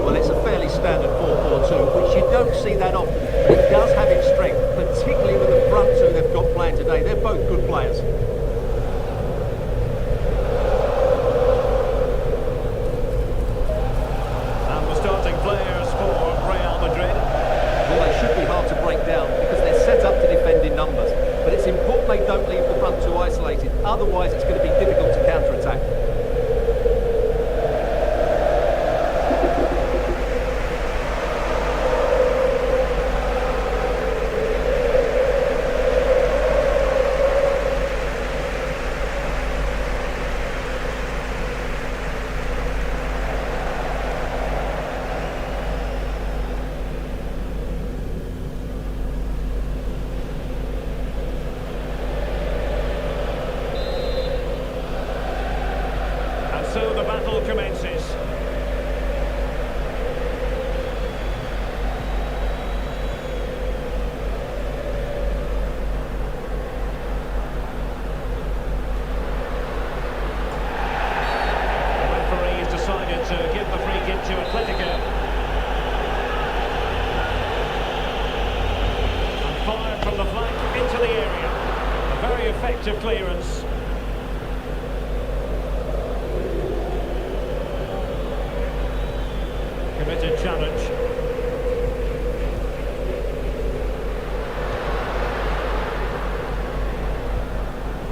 Well, it's a fairly standard 4-4-2, which you don't see that often. But it does have its strength, particularly with the front two they've got playing today. They're both good players. And the starting players for Real Madrid. Well, they should be hard to break down because they're set up to defend in numbers. But it's important they don't leave the front two isolated. Otherwise, it's going to be difficult to counter-attack. So the battle commences. The referee has decided to give the free kick to Atletico. And fired from the flank into the area. A very effective clearance. Committed challenge.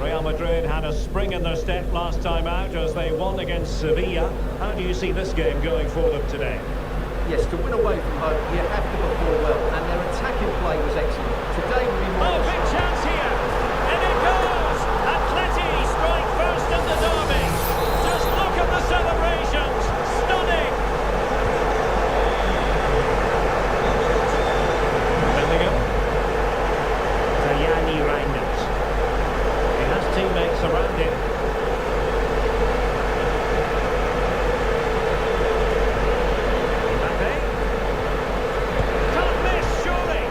Real Madrid had a spring in their step last time out as they won against Sevilla. How do you see this game going for them today? Yes, to win away from home, you have to perform well, and their attacking play was excellent. Today will be more... Oh, big chance here! And it goes! Atleti strike first in the derby. Just look at the celebrations! Stunning! Teammates around him. Mbappe. Can't miss, surely.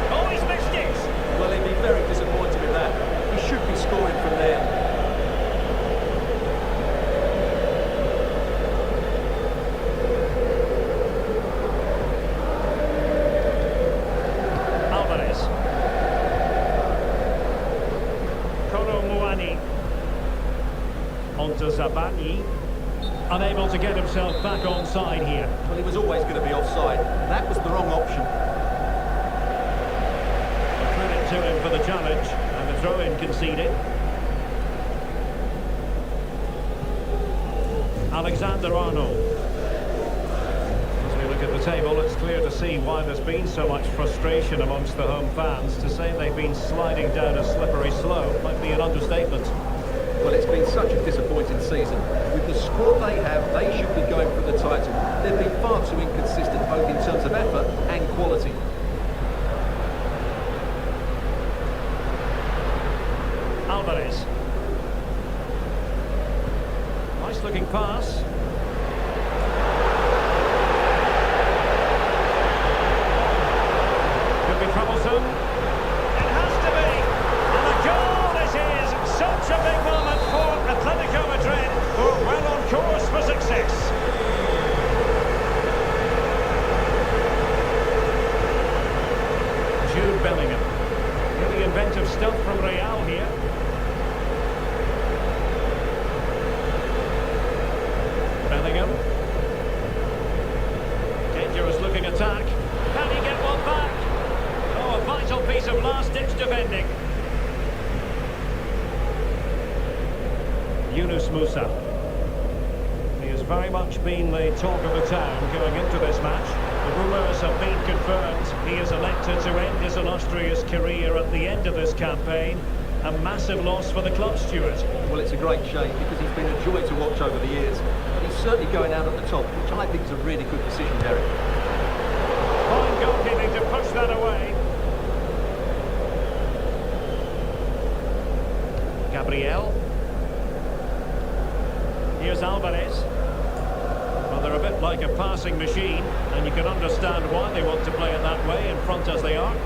Oh, he's missed it. Well, he'd be very disappointed with that. He should be scoring from there. Onto Zabani, unable to get himself back onside here. Well, he was always going to be offside. That was the wrong option. A credit to him for the challenge, and the throw-in conceded. Alexander-Arnold. As we look at the table, it's clear to see why there's been so much frustration amongst the home fans. To say they've been sliding down a slippery slope might be an understatement. Well, it's been such a disappointing season. With the squad they have, they should be going for the title. They've been far too inconsistent, both in terms of effort and quality. Alvarez. Nice looking pass. Could be troublesome. It has to be. And a goal this is. Such a big moment for Atletico Madrid, who are well on course for success. Jude Bellingham. Really inventive stuff from Real here. Bellingham. Dangerous looking attack. Can he get one back? Oh, a vital piece of last-ditch defending. Yunus Musa. He has very much been the talk of the town going into this match. The rumours have been confirmed. He is elected to end his illustrious career at the end of this campaign. A massive loss for the club, Stuart. Well, it's a great shame because he's been a joy to watch over the years. But he's certainly going out at the top, which I think is a really good decision, Derek. Fine goalkeeping to push that away. Gabriel. Here's Alvarez. Well, they're a bit like a passing machine, and you can understand why they want to play it that way, in front as they are.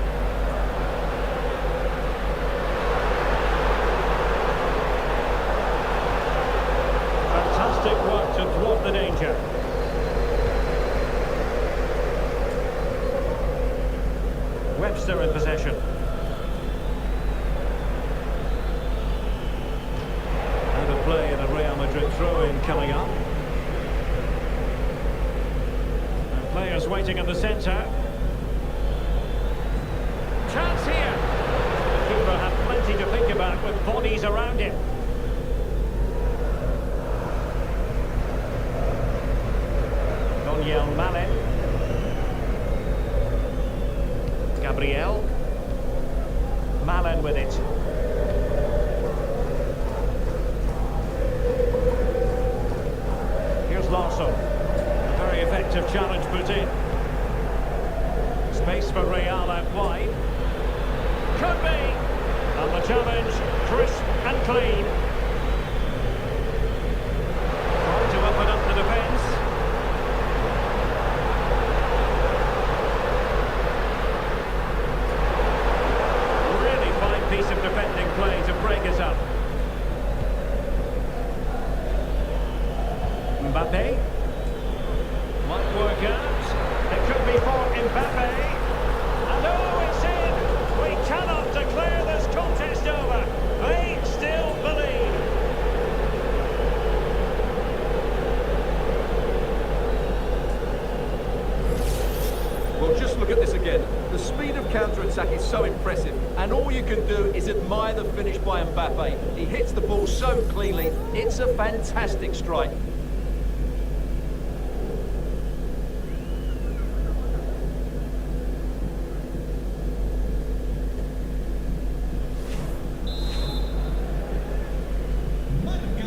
Fantastic work to thwart the danger. Webster in possession. Out of play and a Real Madrid throw-in coming up. And players waiting in the centre. Chance here. The keeper had plenty to think about with bodies around him. Malin. Gabriel. Malin with it. Here's Larson. A very effective challenge put in. Space for Real out wide. Could be. And the challenge, crisp and clean. Trying to open up the defence. Piece of defending play to break us up. Mbappe might work out. It could be for Mbappe. And oh, it's in! We cannot declare this contest over. They still believe. Well, just look at this again. The speed of counter-attack is so impressive, and all you can do is admire the finish by Mbappe. He hits the ball so cleanly, it's a fantastic strike.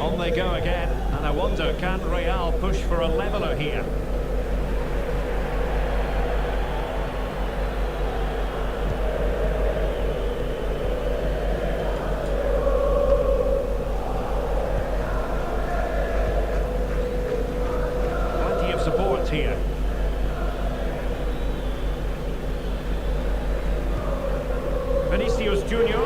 On they go again, and I wonder, can Real push for a leveller here? Here. Vinicius Junior.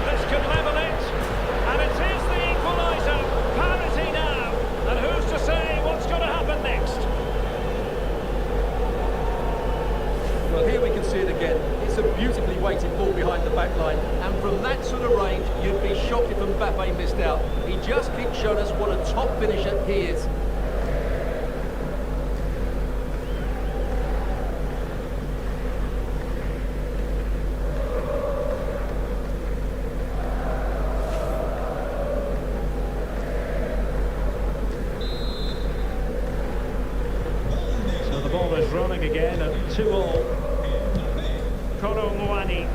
This could level it, and it is the equaliser. Parity now, and who's to say what's going to happen next? Well, here we can see it again. It's a beautifully weighted ball behind the back line, and from that sort of range, you'd be shocked if Mbappe missed out. He just keeps showing us what a top finisher he is. So the ball is rolling again at 2-all. Kolo Muani.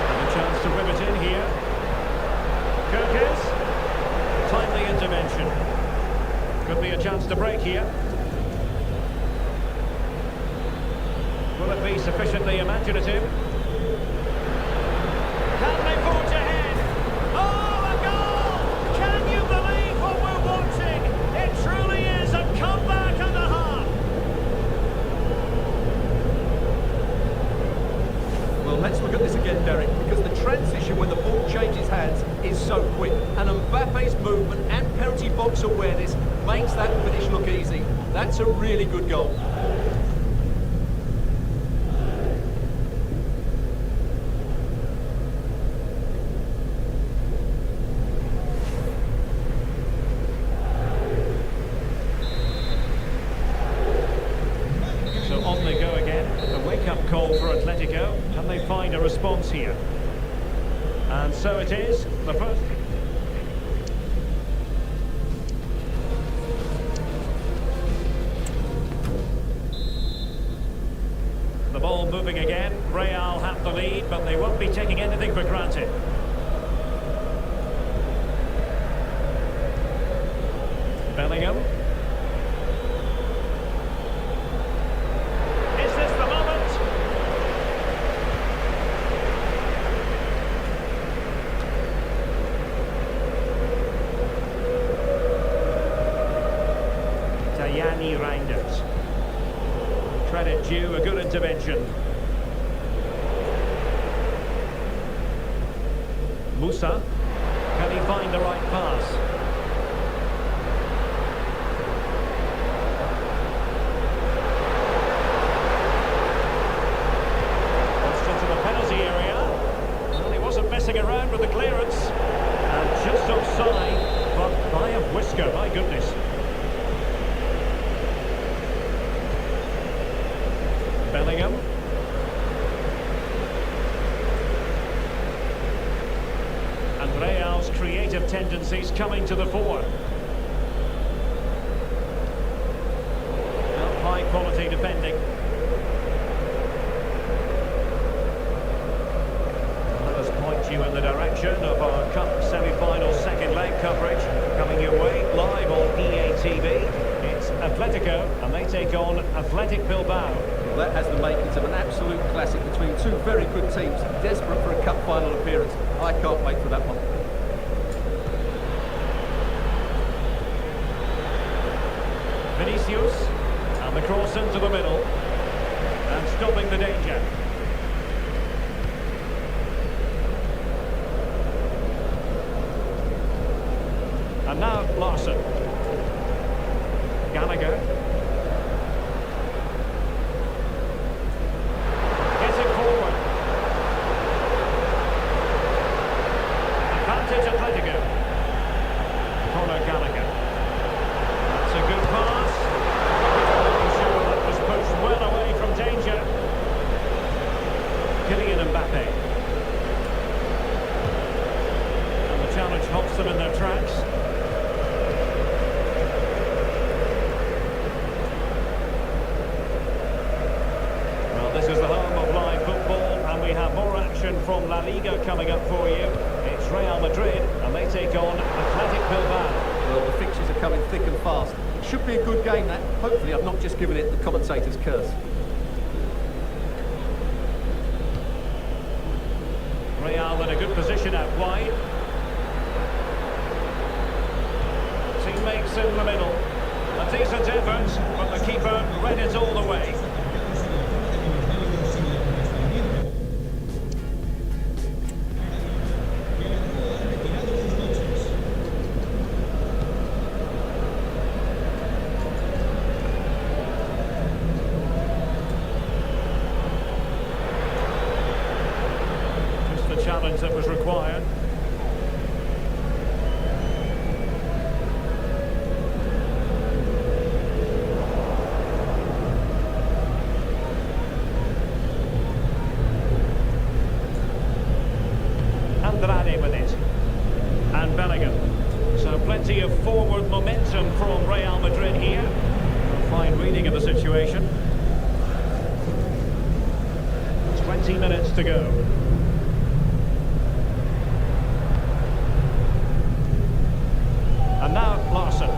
And a chance to whip it in here. Kirkes. Timely intervention. Could be a chance to break here. Will it be sufficiently imaginative? Can they forge ahead? Oh, a goal! Can you believe what we're watching? It truly is a comeback and a half. Well, let's look at this again, Derek, because the transition when the ball changes hands is so quick. And Mbappe's movement and penalty box awareness makes that finish look easy. That's a really good goal. So on they go again. A wake-up call for Atletico. Can they find a response here? And so it is. The first... The ball moving again. Real have the lead, but they won't be taking anything for granted. Bellingham. Is this the moment? Tajani Reinders. Credit due, a good intervention. Musa, can he find the right pass? Just into the penalty area. Well, he wasn't messing around with the clearance. And just offside, but by a whisker, my goodness. Bellingham. And Real's creative tendencies coming to the fore. Well, high quality defending. Let us point you in the direction of our Cup semi-final second leg coverage. Coming your way live on EA TV. It's Atletico and they take on Athletic Bilbao. That has the makings of an absolute classic between two very good teams, desperate for a cup final appearance. I can't wait for that one. Vinicius, and the cross into the middle, and stopping the danger. And now Larson. Gallagher. Atletico. Conor Gallagher. That's a good pass. I'm sure that was pushed well away from danger. Kylian Mbappe. And the challenge halts them in their tracks. Well, this is the home of live football, and we have more action from La Liga coming up for you. It's Real Madrid, and they take on Athletic Bilbao. Well, the fixtures are coming thick and fast. Should be a good game, that. Hopefully, I've not just given it the commentator's curse. Real in a good position out wide. Teammates in the middle. A decent effort, but the keeper read it all the way. Challenge that was required. Andrade with it. And Bellingham. So plenty of forward momentum from Real Madrid here. Fine reading of the situation. 20 minutes to go. And now Larson.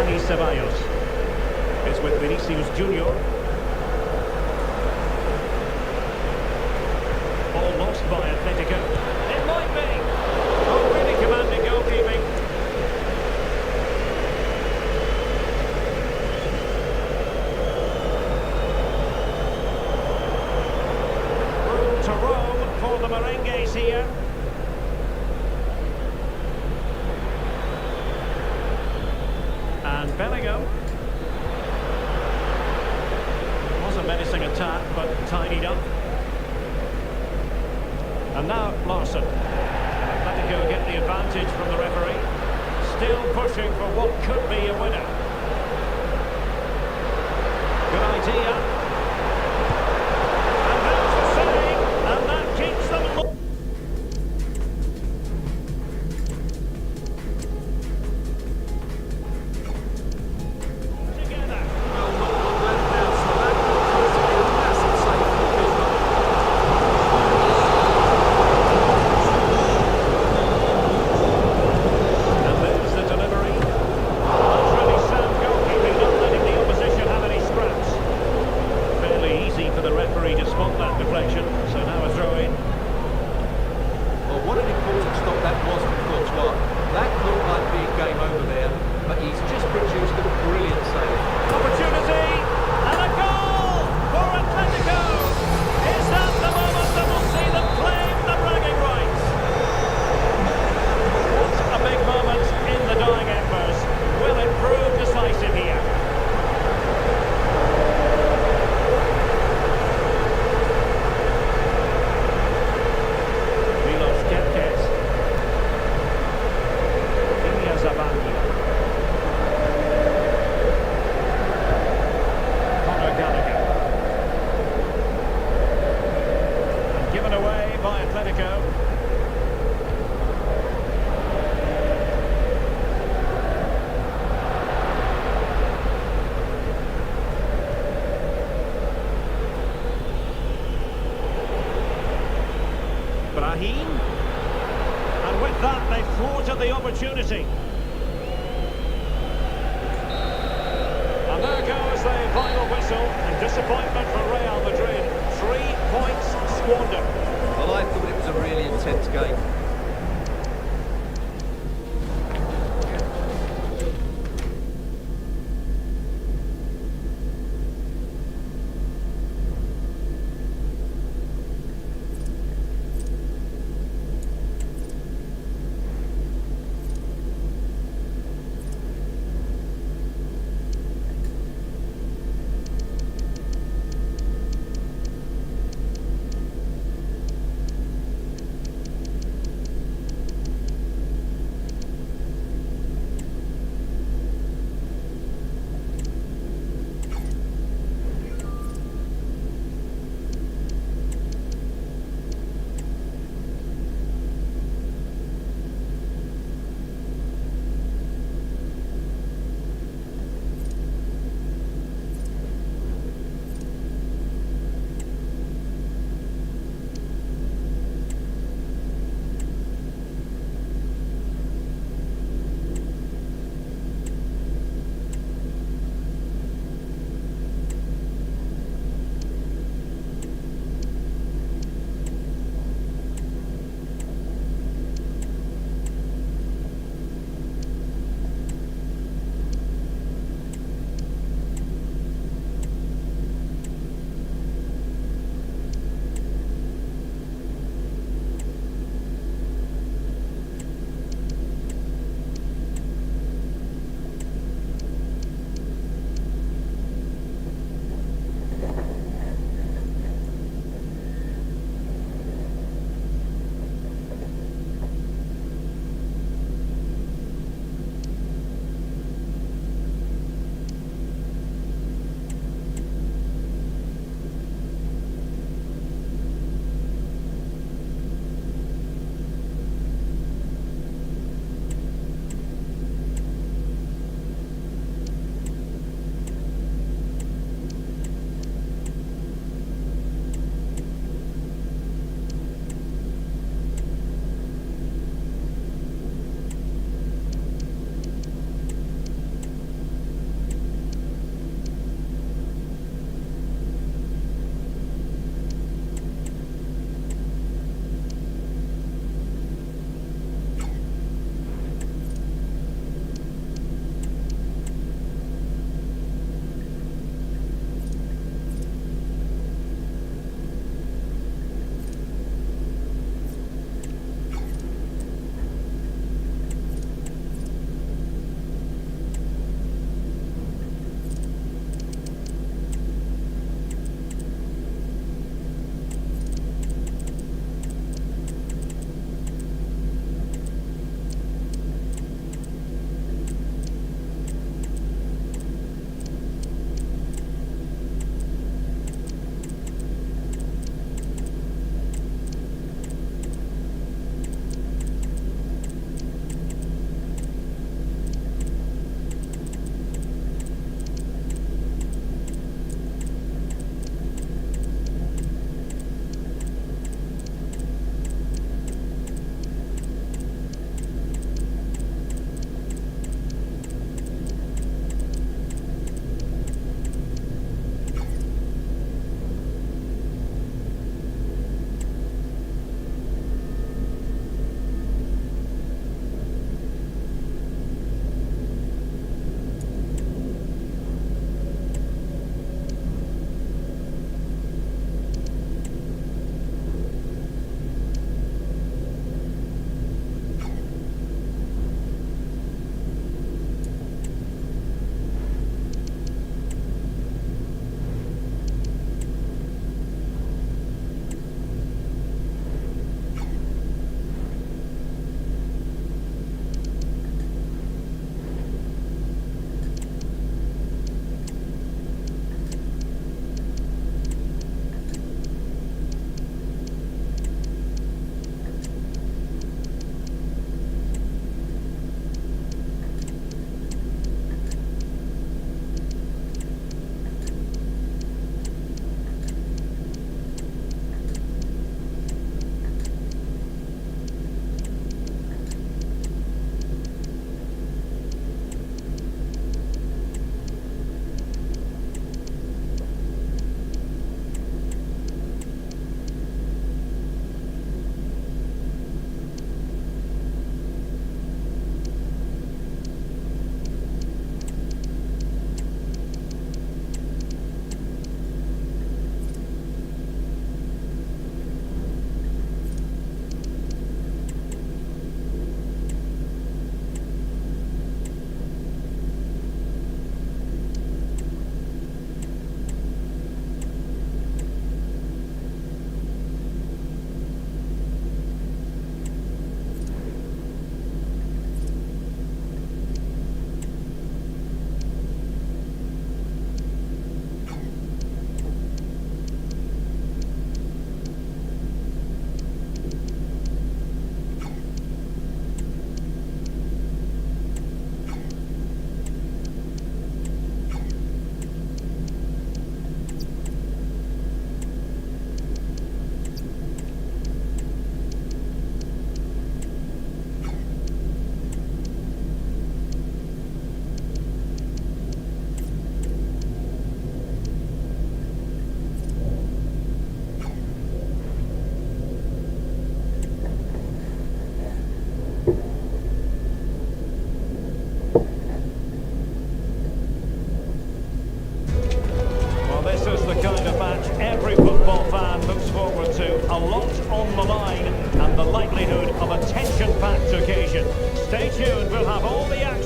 Dani Ceballos. It's with Vinicius Junior. Ball lost by Atletico. It might be. Oh, really commanding goalkeeping. Room to roam for the Merengues here. And Bellingham. Was a menacing attack, but tidied up. And now Larson. Atletico get the advantage from the referee. Still pushing for what could be a winner. Good idea. And there's the save, and that keeps them. Together. Well, not long left now, so that looks to be a massive save for the keeper. And there's the delivery. That's really sound goalkeeping, not letting the opposition have any scraps. Fairly easy for the referee to spot that deflection, so now a throw in. Well, what an important stop that was from Courtois. That looked like being game over there, but he's just produced a brilliant save. Opportunity, and a goal for Atletico! Is that the moment that will see them claim the bragging rights? What a big moment in the dying embers. Will it prove decisive here? Milos Kerkez. Ilya Zabani. Conor Gallagher. And given away by Atletico. Brahim. And with that, they thwarted the opportunity. And there goes the final whistle. And disappointment for Real Madrid. 3 points squandered. Well, I thought it was a really intense game.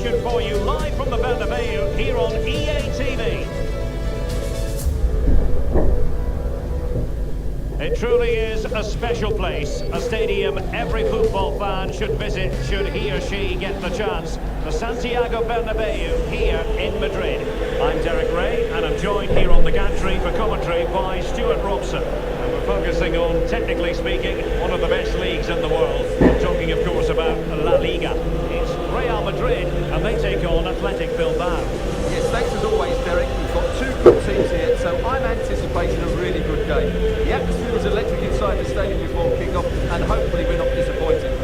action for you live from the Bernabeu here on EA TV. It truly is a special place, a stadium every football fan should visit should he or she get the chance. The Santiago Bernabeu here in Madrid. I'm Derek Ray and I'm joined here on the gantry for commentary by Stuart Robson. And we're focusing on, technically speaking, one of the best leagues in the world. I'm talking, of course, about La Liga. It's Real Madrid and they take on Athletic Bilbao. Yes, thanks as always, Derek. We've got two good teams here, so I'm anticipating a really good game. The atmosphere is electric inside the stadium before kick-off, and hopefully we're not disappointed.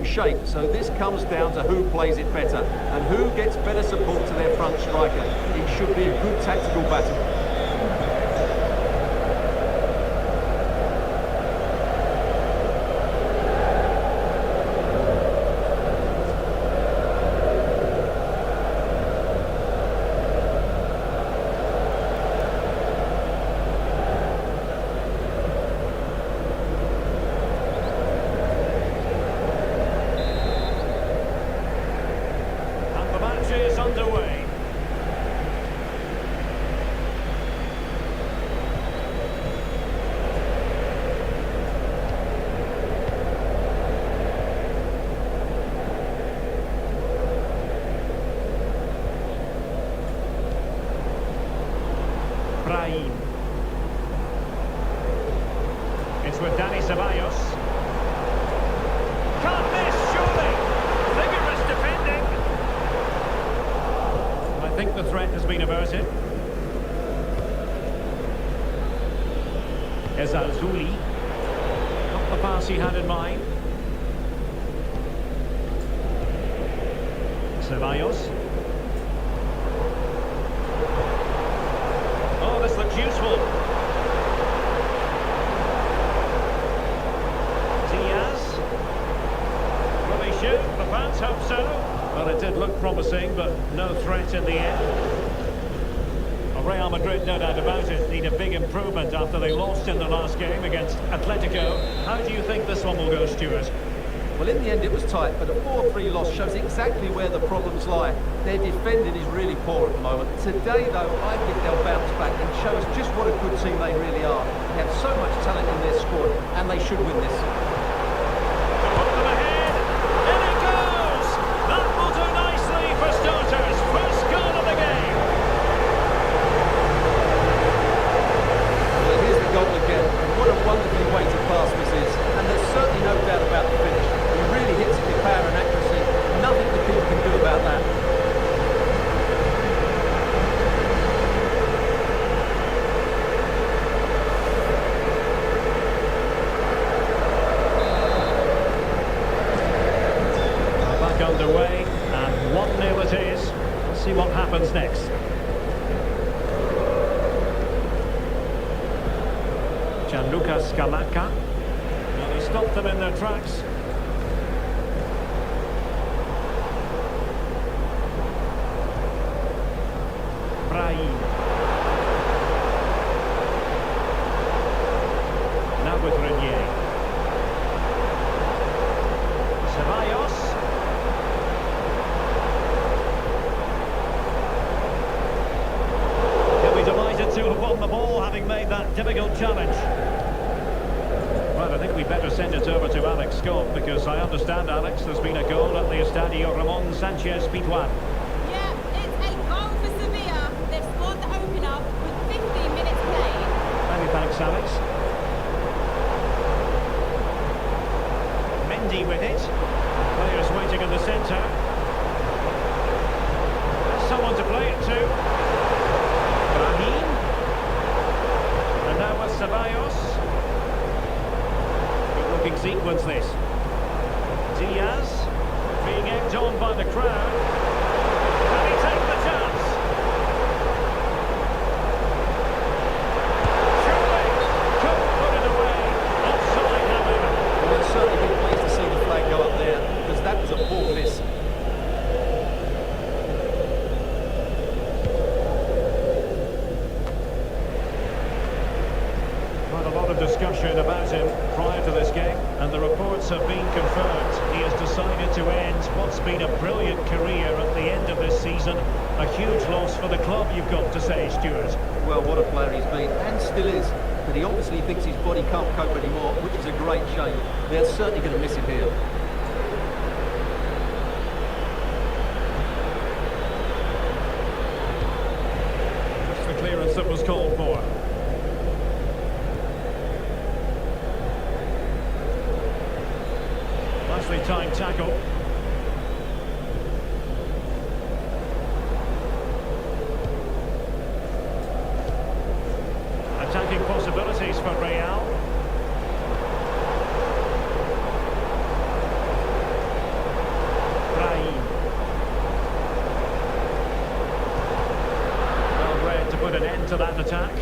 Shape, so this comes down to who plays it better and who gets better support to their front striker. It should be a good tactical battle. Underway. Brahim. It's with Dani Ceballos. Can't miss, surely. Vigorous defending. I think the threat has been averted. Ezalzouli. Not the pass he had in mind. Ceballos. Oh, this looks useful. Diaz. Will he shoot? The fans hope so. Well, it did look promising, but no threat in the end. Real Madrid, no doubt about it, need a big improvement after they lost in the last game against Atletico. How do you think this one will go, Stuart? Well, in the end it was tight, but a 4-3 loss shows exactly where the problems lie. Their defending is really poor at the moment. Today, though, I think they'll bounce back and show us just what a good team they really are. They have so much talent in their squad, and they should win this. Underway and 1-0 it is. Let's see what happens next. Gianluca Scamacca. Well, he stopped them in their tracks. Brahim. Now with Renier. Ceballos. To have won the ball, having made that difficult challenge. Well, I think we'd better send it over to Alex Scott, because I understand, Alex, there's been a goal at the Estadio Ramon Sanchez Pizjuan. Yeah, it's a goal for Sevilla. They've scored the opener with 15 minutes played. Many thanks, Alex. Mendy with it. Players waiting in the centre. There's someone to play it to. Brahim. And now with Ceballos. Good looking sequence this. Diaz being egged on by the crowd. Can he take the chance? Surely could put it away. Offside, however. Well, they'll certainly be pleased to see the flag go up there, because that was a poor miss. Quite a lot of discussion about him prior to this game, and the reports have been confirmed. He has decided to end what's been a brilliant career at the end of this season. A huge loss for the club, you've got to say, Stuart. Well, what a player he's been, and still is. But he obviously thinks his body can't cope anymore, which is a great shame. They're certainly going to miss him here. That's the clearance that was called for. Nicely timed tackle. Attacking possibilities for Real. Brahim. Well read to put an end to that attack.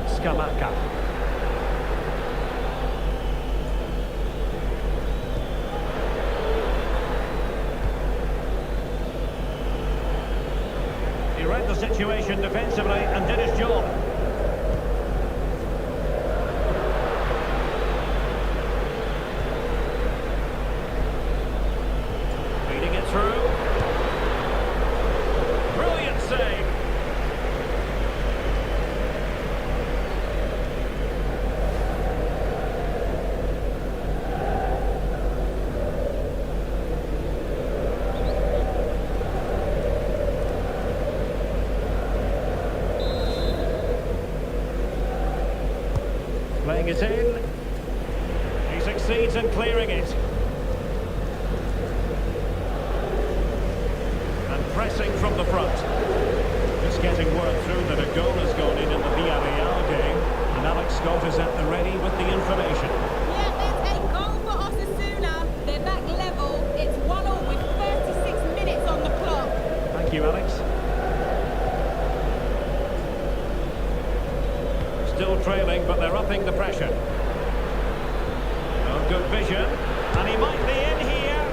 Scamacca. He read the situation defensively and did his job. Feeding it through. Brilliant save. Playing it in. He succeeds in clearing it. And pressing from the front. Just getting word through that a goal has gone in the Villarreal game. And Alex Scott is at the ready with the information. Yeah, it's a goal for Osasuna. They're back level. It's 1-1 with 36 minutes on the clock. Thank you, Alex. Still trailing, but they're upping the pressure. Oh, good vision. And he might be in here.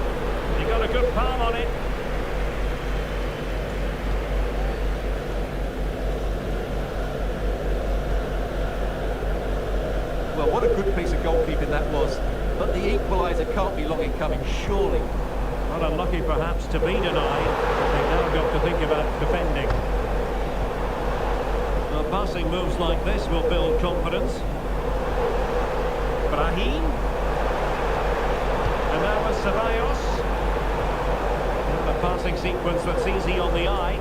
He got a good palm on it. Well, what a good piece of goalkeeping that was. But the equaliser can't be long in coming, surely. Not unlucky, perhaps, to be denied. They've now got to think about defending. Well, passing moves like this will build confidence. Brahim. And now with Ceballos. And a passing sequence that's easy on the eye.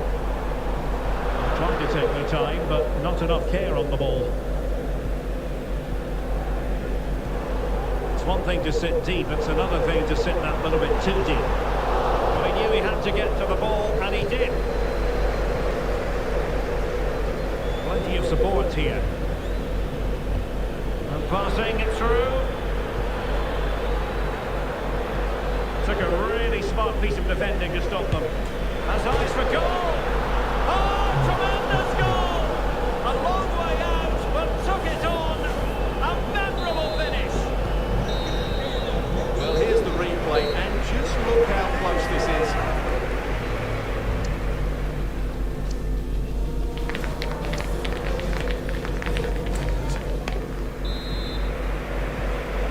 Trying to take their time, but not enough care on the ball. It's one thing to sit deep, it's another thing to sit that little bit too deep. But he knew he had to get to the ball, and he did. Plenty of support here. And passing it through. Took a really smart piece of defending to stop them. Has eyes for goal. Oh, tremendous goal! A long way out, but took it on. A memorable finish. Well, here's the replay, and just look how close this is.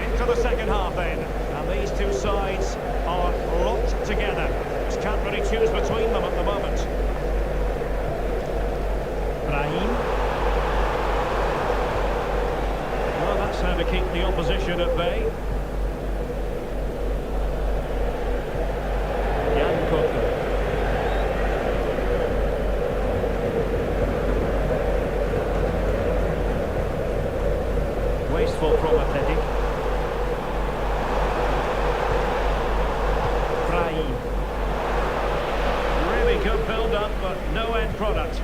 Into the second half then, and these two sides are locked together. Just can't really choose between them at the moment. Brahim. opposition at bay. Wasteful from Athletic. Brahim. Really good build-up, but no end product.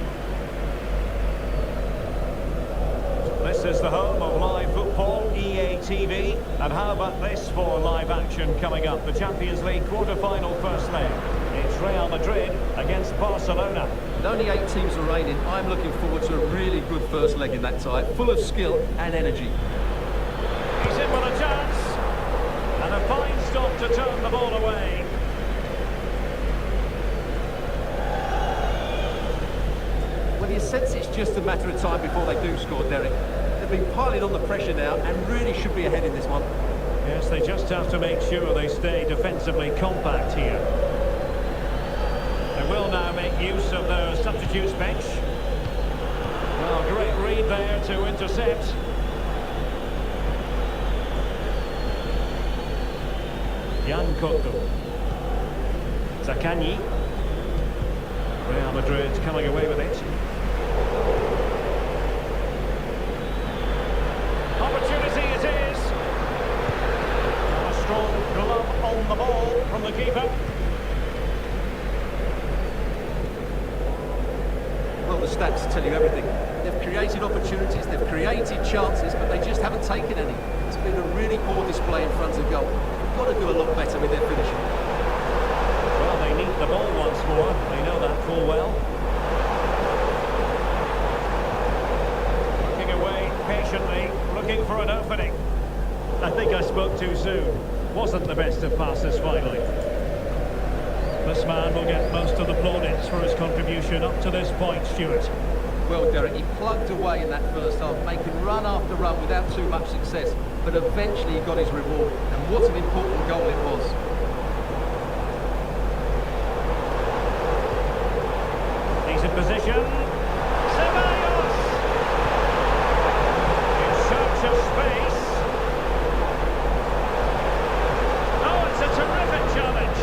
This is the home of live football, EA TV. And how about this for live action coming up? The Champions League quarter-final first leg. It's Real Madrid against Barcelona. With only 8 teams remaining, I'm looking forward to a really good first leg in that tie, full of skill and energy. He's in with a chance. And a fine stop to turn the ball away. Well, you sense it's just a matter of time before they do score, Derek. They've been piling on the pressure now and really should be ahead in this one. Yes, they just have to make sure they stay defensively compact here. They will now make use of their substitutes bench. Well, great read there to intercept. Jan Couto. Zaccagni. Real Madrid coming away with it. Opportunity it is. A strong glove on the ball from the keeper. Well, the stats tell you everything. They've created opportunities, they've created chances, but they just haven't taken any. It's been a really poor display in front of goal. They've got to do a lot better with their finishing. Well, they need the ball once more. They know that full well. Looking away patiently, looking for an opening. I think I spoke too soon. Wasn't the best of passes finally. This man will get most of the plaudits for his contribution up to this point, Stuart. Well, Derek, he plugged away in that first half, making run after run without too much success, but eventually he got his reward, and what an important goal it was. He's in position. Ceballos! In search of space. Oh, it's a terrific challenge.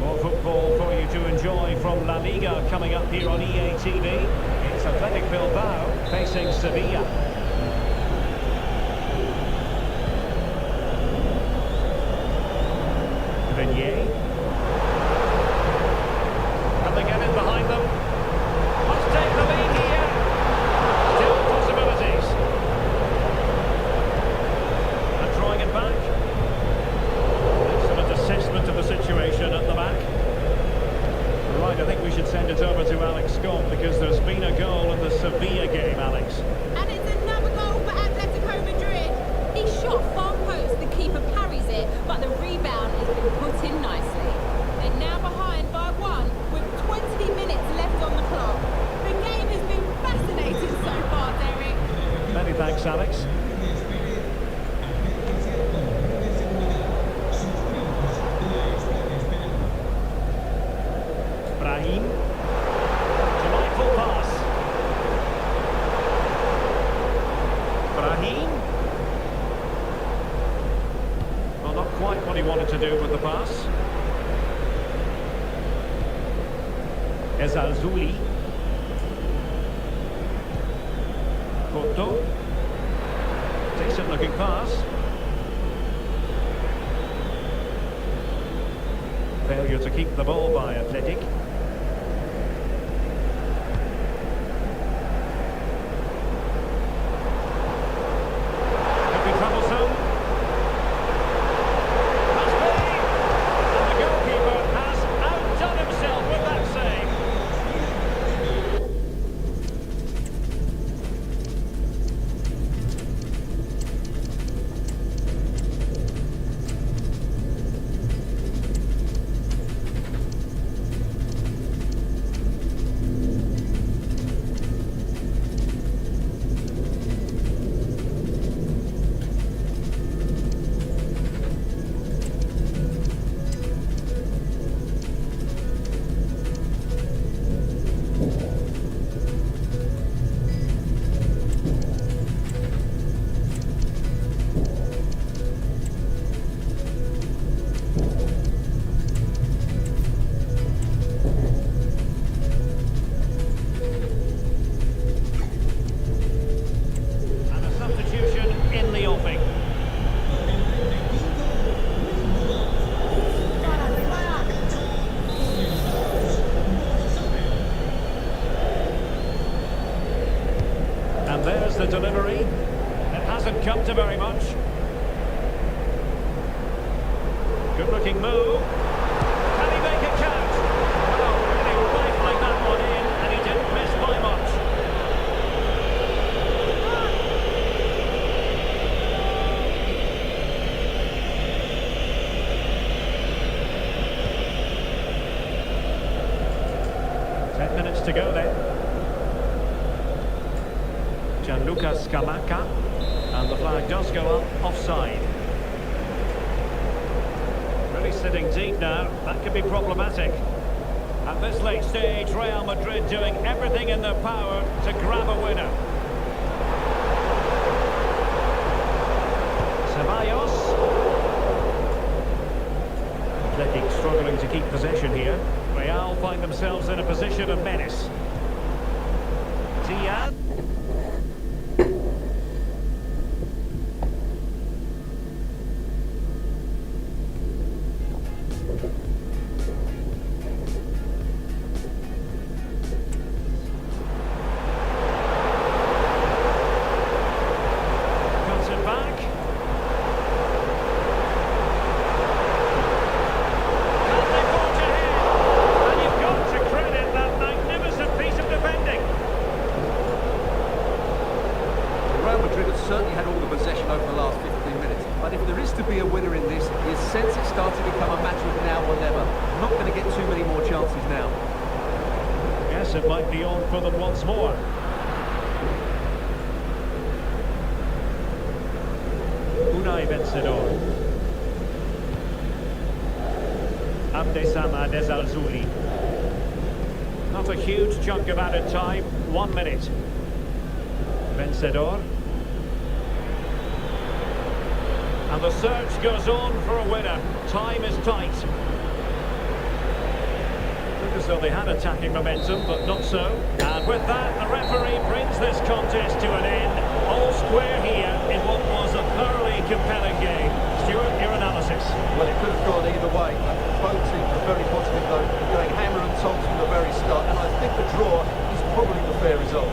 More football for you to enjoy from La Liga coming up here on EA TV. It's Athletic Bilbao facing Sevilla. Vignay. Can they get in behind them? Must take the lead here. Still possibilities. And drawing it back. Excellent assessment of the situation at the back. Right, I think we should send it over to Alex Scott because there's been a goal in the Sevilla game, Alex. And it's another goal for Atletico Madrid. He shot far post, the keeper parries it, but the rebound has been put in nicely. They're now behind by 1 with 20 minutes left on the clock. The game has been fascinating so far, Derek. Many thanks, Alex. Brahim. Delightful pass. Brahim. Well, not quite what he wanted to do with the pass. Ezalzouli. Couto. Decent looking pass. Failure to keep the ball by Athletic. Could be troublesome. Must be. And the goalkeeper has outdone himself with that save. come to very much. Good looking move. Can he make it count? Well, really rifling that one in, and he didn't miss by much. Minutes to go then. Gianluca Scamacca, and the flag does go up offside. Really sitting deep now, that could be problematic. At this late stage, Real Madrid doing everything in their power to grab a winner. Ceballos. Athletic struggling to keep possession here. Real find themselves in a position of menace. Diaz. Cuts it back. Certainly had all the possession over the last 15 minutes, but if there is to be a winner in this, you sense it's starting to become a matter of now or never. Not going to get too many more chances now. Yes, it might be on for them once more. Unai vencedor. Abdesama Desalzuli. Not a huge chunk of added time, 1 minute. Vencedor. And the search goes on for a winner. Time is tight. Look as though they had attacking momentum, but not so. And with that, the referee brings this contest to an end. All square here in what was a thoroughly compelling game. Stuart, your analysis? Well, it could have gone either way. Both teams are very positive, though, going hammer and tongs from the very start. And I think the draw is probably the fair result.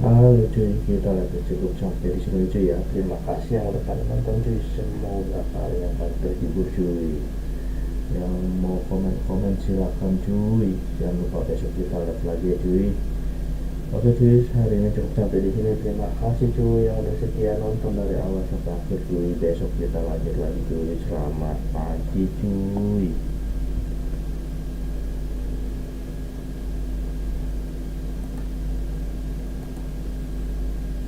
Halo cuy, kita lagi cukup sampai di sini cuy ya. Terima kasih yang udah pada nonton cuy. Semoga kalian pada terhibur cuy. Yang mau komen-komen silakan cuy. Jangan lupa besok kita live lagi ya cuy. Oke cuy, hari ini cukup sampai di sini. Terima kasih cuy yang udah setia nonton dari awal sampai akhir cuy. Besok kita lanjut lagi cuy. Selamat pagi cuy.